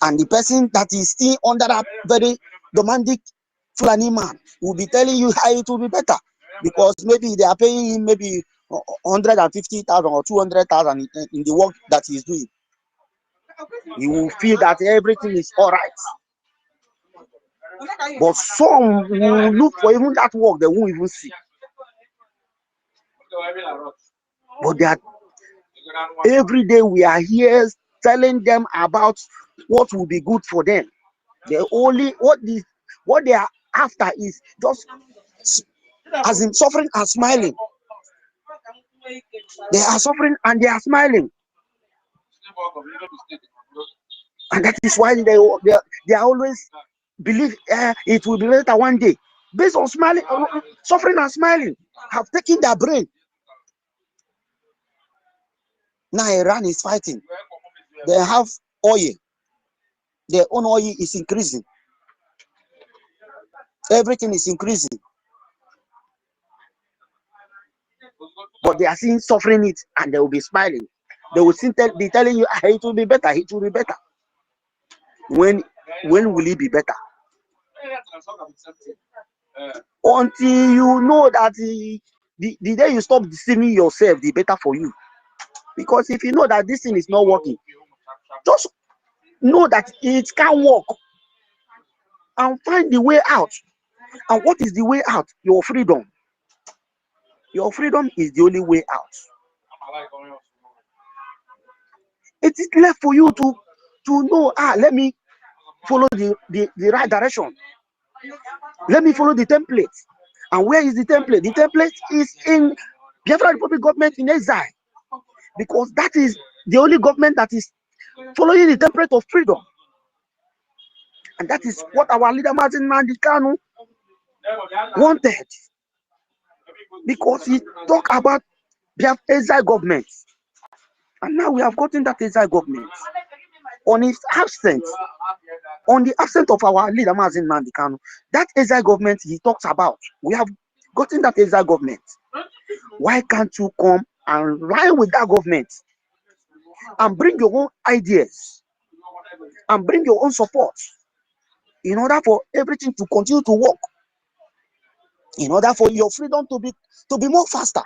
And the person that is still under that very demanding Fulani man will be telling you how it will be better, because maybe they are paying him maybe 150,000 or 200,000 in the work that he is doing. You will feel that everything is all right. But some will look for even that work they won't even see. But they are, every day we are here telling them about what will be good for them. They only what they are after is just as in suffering and smiling. They are suffering and they are smiling, and that is why they always believe it will be later one day. Based on smiling, suffering and smiling have taken their brain. Now Iran is fighting. They have oil. Their own oil is increasing. Everything is increasing. But they are seeing suffering it, and they will be smiling. They will be telling you, it will be better, it will be better. When will it be better? Until you know that the day you stop deceiving yourself, the better for you. Because if you know that this thing is not working, just know that it can work and find the way out. And what is the way out? Your freedom. Your freedom is the only way out. It is left for you to know, let me follow the right direction. Let me follow the template. And where is the template? The template is in Biafra Republic government in exile, because that is the only government that is following the template of freedom. And that is what our leader NNAMDI KANU wanted, because he talked about exile government. And now we have gotten that exile government. On his absence, on the absence of our leader NNAMDI KANU, that exile government he talks about, we have gotten that exile government. Why can't you come and line with that government and bring your own ideas and bring your own support in order for everything to continue to work, in order for your freedom to be more faster?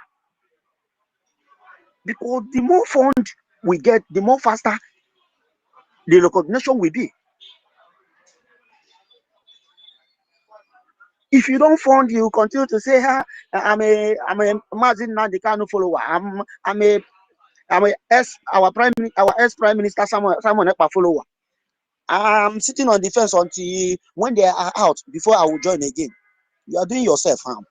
Because the more fund we get, the more faster the recognition will be. If you don't fund, you continue to say, I'm a NNAMDI KANU follower. I'm a our ex prime minister Simon Ekpa follower. I'm sitting on the fence until when they are out before I will join again. You are doing yourself harm.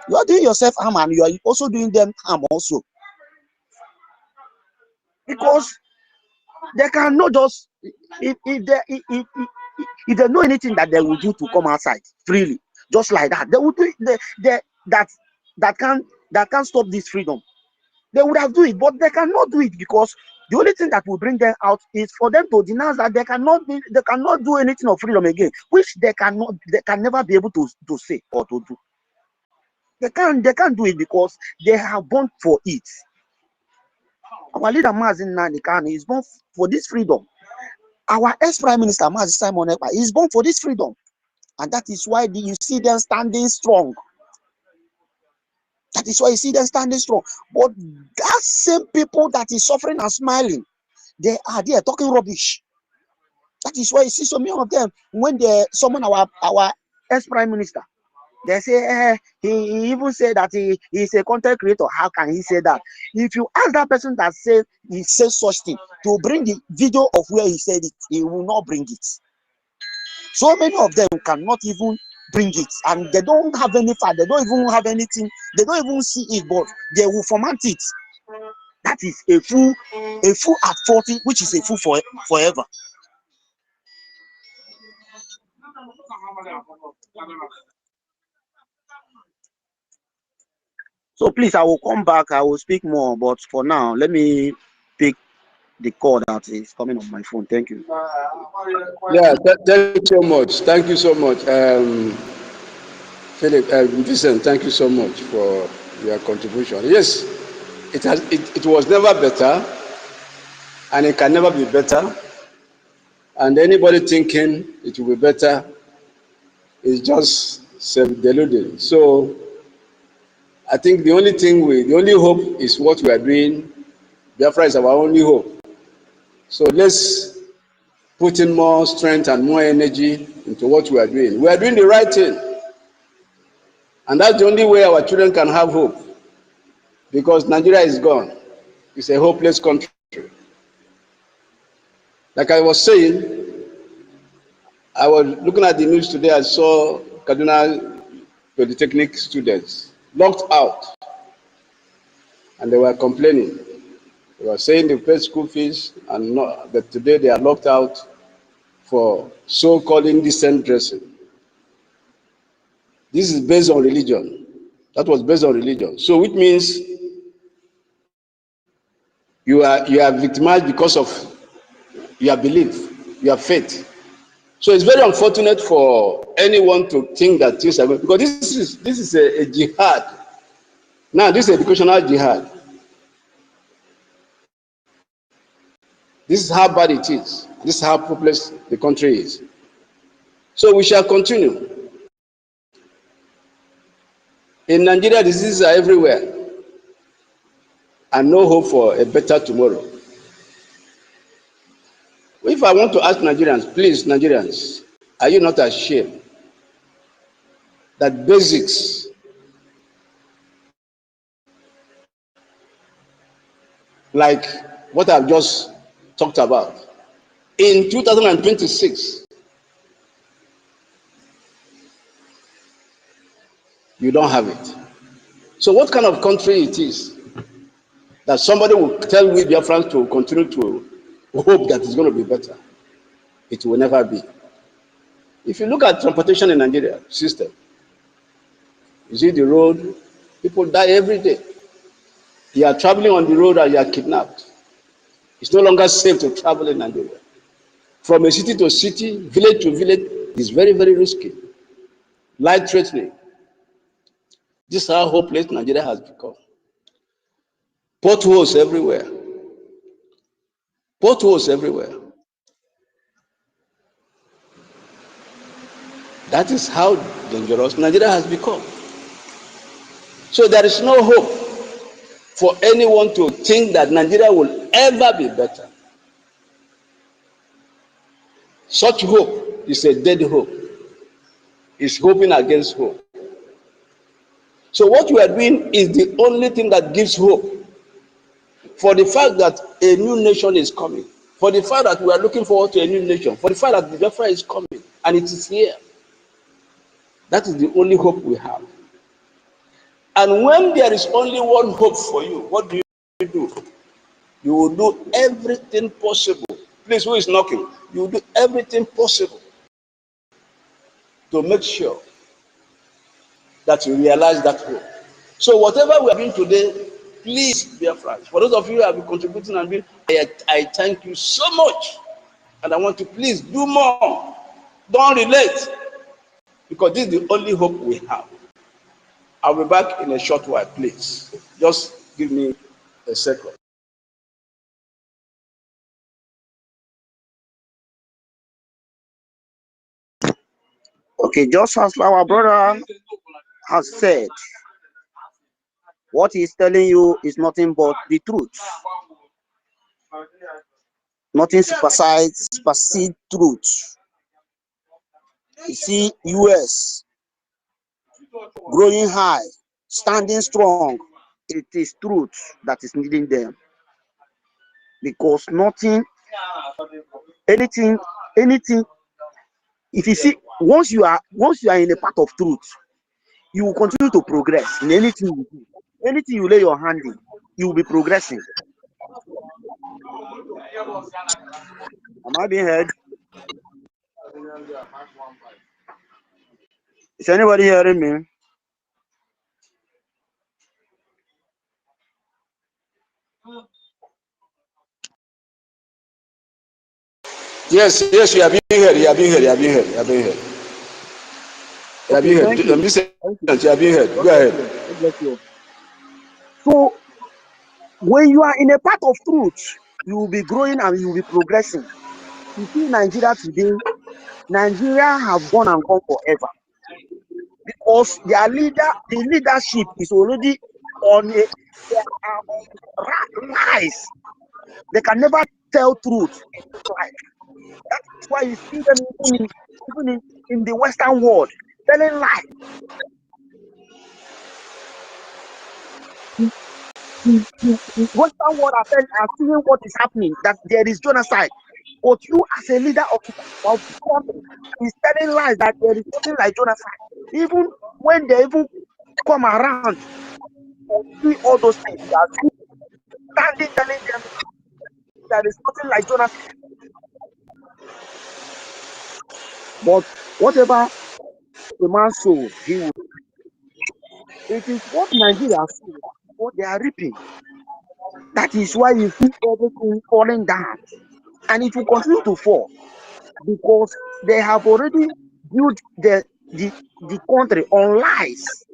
You are doing yourself harm, and you are also doing them harm also. Because they cannot just, if they know anything that they will do to come outside freely, just like that, they will do it. That can't stop this freedom. They would have do it, but they cannot do it, because the only thing that will bring them out is for them to denounce that they cannot do anything of freedom again, which they can never be able to say or to do. They can't do it, because they have born for it. Our leader Mazi Nnamdi Kanu is born for this freedom. Our ex-prime minister Mazi Simon Ekpa is born for this freedom, and that is why you see them standing strong. That is why you see them standing strong. But that same people that is suffering and smiling, they are there talking rubbish. That is why you see so many of them when they summon our ex-prime minister. They say he even said that he is a content creator. How can he say that? If you ask that person that said he says such thing to bring the video of where he said it, he will not bring it. So many of them cannot even bring it, and they don't have any fact. They don't even have anything. They don't even see it, but they will format it. That is a fool at 40, which is a fool forever. So please, I will come back. I will speak more, but for now, let me pick the call that is coming on my phone. Thank you.
Yeah, thank you so much. Thank you so much, Philip. Vincent, thank you so much for your contribution. Yes, it was never better, and it can never be better. And anybody thinking it will be better is just self-deluding. So I think the only hope is what we are doing. Biafra is our only hope. So let's put in more strength and more energy into what we are doing. We are doing the right thing. And that's the only way our children can have hope. Because Nigeria is gone. It's a hopeless country. Like I was saying, I was looking at the news today, I saw Kaduna Polytechnic students locked out. And they were complaining. They were saying they paid school fees, and not, that today they are locked out for so-called indecent dressing. This is based on religion. That was based on religion. So which means you are victimized because of your belief, your faith. So it's very unfortunate for anyone to think that things are going, because this is a jihad. Now this is educational jihad. This is how bad it is. This is how hopeless the country is. So we shall continue. In Nigeria, diseases are everywhere, and no hope for a better tomorrow. If I want to ask Nigerians, please, Nigerians, are you not ashamed that basics like what I've just talked about, in 2026, you don't have it? So what kind of country it is that somebody will tell we Biafrans to continue to hope that it's going to be better? It will never be. If you look at transportation in Nigeria system, you see the road, people die every day. You are traveling on the road and you are kidnapped. It's no longer safe to travel in Nigeria. From a city to city, village to village, is very, very risky. Life threatening. This is how hopeless Nigeria has become. Potholes everywhere. Potholes everywhere. That is how dangerous Nigeria has become. So there is no hope for anyone to think that Nigeria will ever be better. Such hope is a dead hope. It's hoping against hope. So what we are doing is the only thing that gives hope for the fact that a new nation is coming, for the fact that we are looking forward to a new nation, for the fact that the Biafra is coming and it is here. That is the only hope we have. And when there is only one hope for you, what do? You will do everything possible. Please, who is knocking? You will do everything possible to make sure that you realize that hope. So whatever we are doing today, please, dear friends, for those of you who have been contributing and doing, I thank you so much. And I want to please do more. Don't relate. Because this is the only hope we have. I'll be back in a short while, please. Just give me a second.
Okay, just as our brother has said, what he's telling you is nothing but the truth. Nothing supersede truth. You see, US growing high, standing strong. It is truth that is needing them. Because nothing, anything, if you see, once you are in a path of truth, you will continue to progress in anything you do. Anything you lay your hand in, you will be progressing. Am I being heard? Is anybody hearing me?
Yes, you are being heard. You are being heard. You are being heard. You are being heard. You are
Okay,
being heard.
thank you. Thank you.
You are being heard.
God
Go
bless
ahead.
you. God bless you. So when you are in a path of truth, you will be growing and you will be progressing. You see, Nigeria today, Nigeria have gone and gone forever because their the leadership is already on they are on lies. They can never tell truth in life. That's why you see them even in the Western world telling lies. The Western world are seeing what is happening, that there is genocide. But you, as a leader of the country, is telling lies that there is nothing like genocide. Even when they even come around and see all those things, you are standing telling them there is nothing like genocide. But whatever a man sow, he will. It is what Nigeria sow, what they are reaping. That is why you see everything falling down, and it will continue to fall because they have already built the country on lies,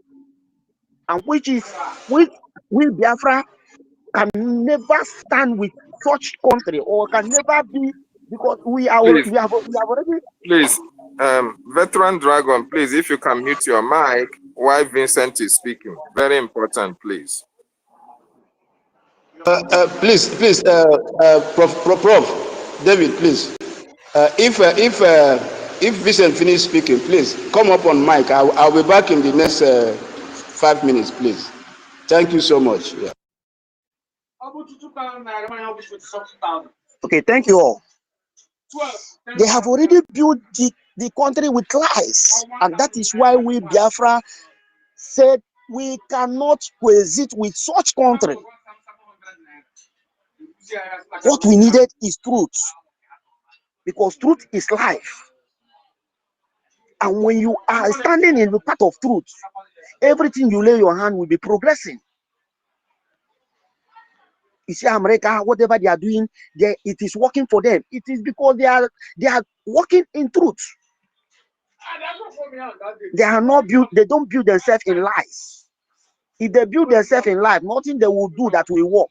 and which we Biafra can never stand with such country or can never be, because we have already.
Please, veteran dragon, please, if you can mute your mic while Vincent is speaking. Very important, please.
Please, Prof. David, please. If Vincent finish speaking, please come up on mic. I'll be back in the next 5 minutes, please. Thank you so much. Yeah.
Okay, thank you all. They have already built the country with lies, and that is why we Biafra said we cannot coexist with such country. What we needed is truth, because truth is life. And when you are standing in the path of truth, everything you lay your hand will be progressing. You see, America, whatever they are doing, it is working for them. It is because they are working in truth. They are not built. They don't build themselves in lies. If they build themselves in life, nothing they will do that will work.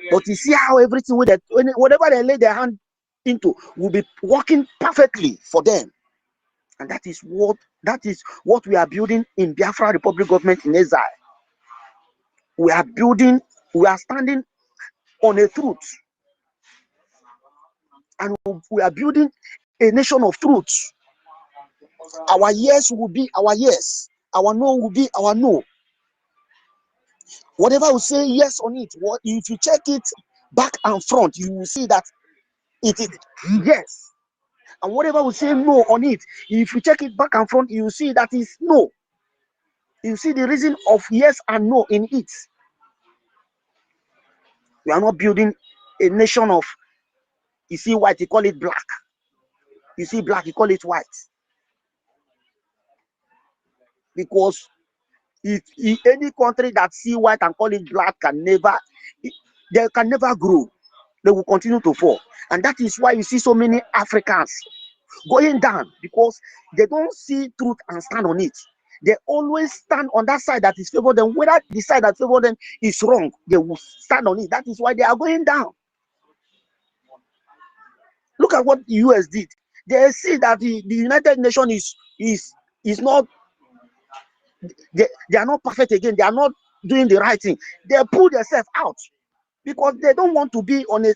But you see how everything whatever they lay their hand into will be working perfectly for them. And that is what we are building in Biafra Republic Government in exile. We are standing on a truth. And we are building a nation of truth. Our yes will be our yes. Our no will be our no. Whatever we say yes on it, if you check it back and front, you will see that it is yes. And whatever we say no on it, if you check it back and front, you will see that is no. You see the reason of yes and no in it. We are not building a nation of, you see white, you call it black. You see black, you call it white. Because any country that see white and call it black they can never grow. They will continue to fall. And that is why you see so many Africans going down, because they don't see truth and stand on it. They always stand on that side that is favored them. Whether the side that favored them is wrong, they will stand on it. That is why they are going down. Look at what the US did. they see that the United Nations is not, they are not perfect again. They are not doing the right thing. They pull themselves out because they don't want to be on a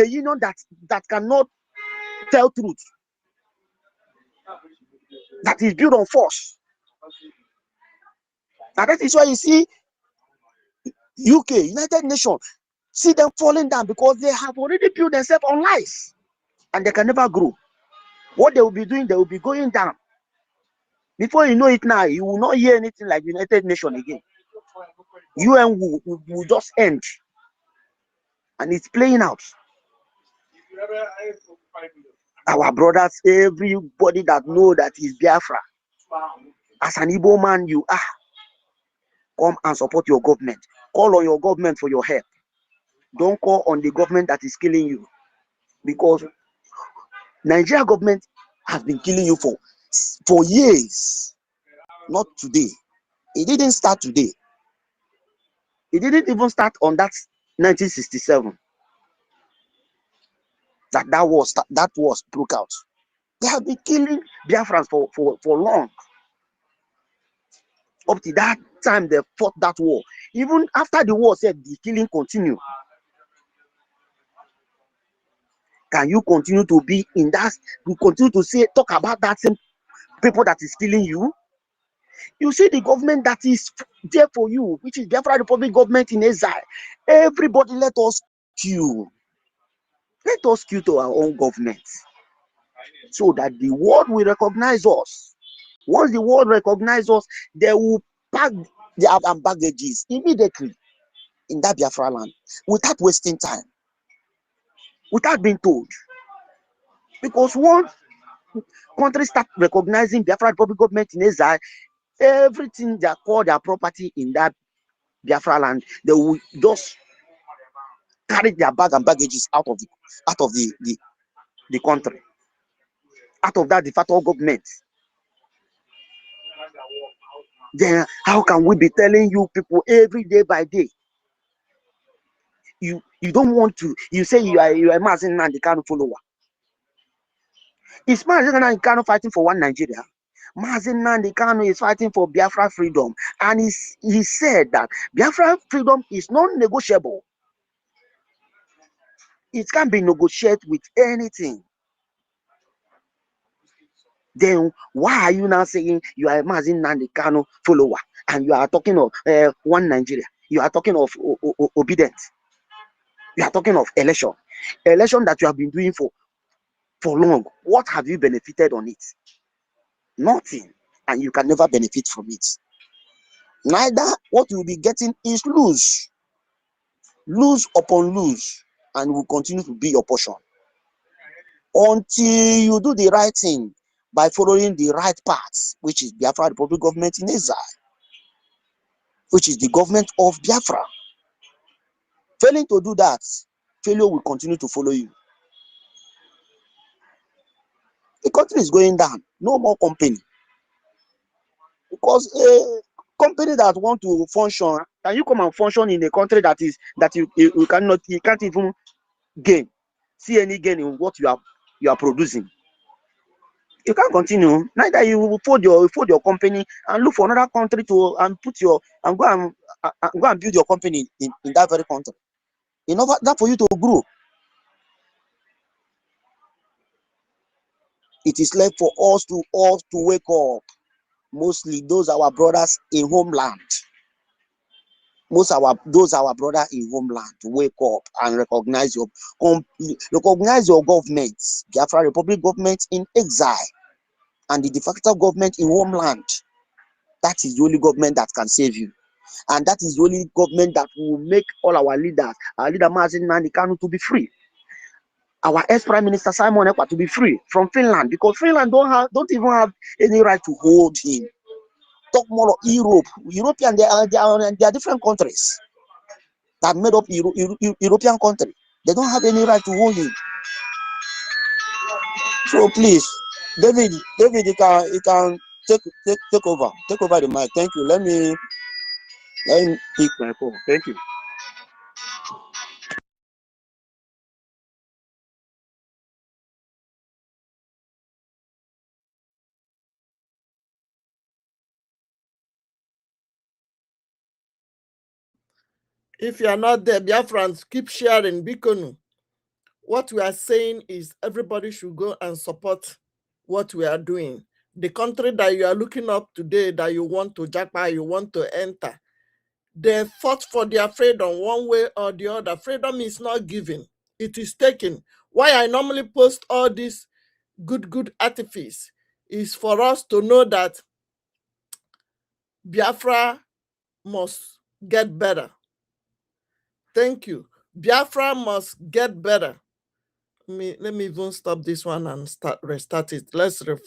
union that cannot tell truth, that is built on force. And that is why you see UK, United Nations, see them falling down because they have already built themselves on lies and they can never grow. What they will be doing, they will be going down. Before you know it now, you will not hear anything like United Nations again. UN will just end. And it's playing out. Our brothers, everybody that know that is Biafra, as an Igbo man you are, come and support your government. Call on your government for your help. Don't call on the government that is killing you, because Nigeria government has been killing you for years, not today. It didn't start today. It didn't even start on that 1967. That was broke out. They have been killing Biafrans for long. Up to that time they fought that war. Even after the war said the killing continue. Can you continue to be in that? You continue to talk about that same people that is killing you? You see the government that is there for you, which is Biafra Republic government in exile. Everybody let us queue. Let us queue to our own government so that the world will recognize us. Once the world recognizes us, they will pack their baggages immediately in that Biafra land without wasting time, without being told. Because once countries start recognizing Biafra Republic government in exile, everything they call their property in that Biafra land, they will just carry their bag and baggages out of the country, out of that de facto government. Then how can we be telling you people every day by day? You don't want to. You say you are Mazi Nnamdi Kanu follower. Is Mazi Nnamdi Kanu fighting for one Nigeria? Mazi Nnamdi Kanu is fighting for Biafra freedom, and he said that Biafra freedom is non-negotiable. It can't be negotiated with anything. Then why are you now saying you are Mazi Nnamdi Kanu follower and you are talking of one Nigeria? You are talking of obedience. You are talking of election that you have been doing for long. What have you benefited on it? Nothing, and you can never benefit from it. Neither what you will be getting is lose upon lose, and will continue to be your portion until you do the right thing by following the right path, which is Biafra Republic government in exile, which is the government of Biafra. Failing to do that, failure will continue to follow you. The country is going down. No more company. Because a company that want to function, can you come and function in a country that you can't even see any gain in what you are producing? You can't continue. Neither you will fold your company and look for another country go and build your company in that very country. In order that for you to grow. It is left for us to wake up. Mostly those our brothers in homeland. Those our brothers in homeland to wake up and recognize your government, Biafra Republic government in exile, and the de facto government in homeland. That is the only government that can save you, and that is the only government that will make all our leader Mazi Nnamdi Kanu to be free. Our ex-Prime Minister Simon Ekpa to be free from Finland, because Finland don't even have any right to hold him. Talk more of European, they are different countries that made up European country. They don't have any right to hold him. So please, David, you can take over the mic. Thank you. Let me pick my call. Thank you.
If you are not there, Biafrans, keep sharing. Bikonu. What we are saying is everybody should go and support what we are doing. The country that you are looking up today, that you want to jackpot, you want to enter, they fought for their freedom one way or the other. Freedom is not given, it is taken. Why I normally post all these good artifice is for us to know that Biafra must get better. Thank you. Biafra must get better. Let me even stop this one and restart it. Let's refresh.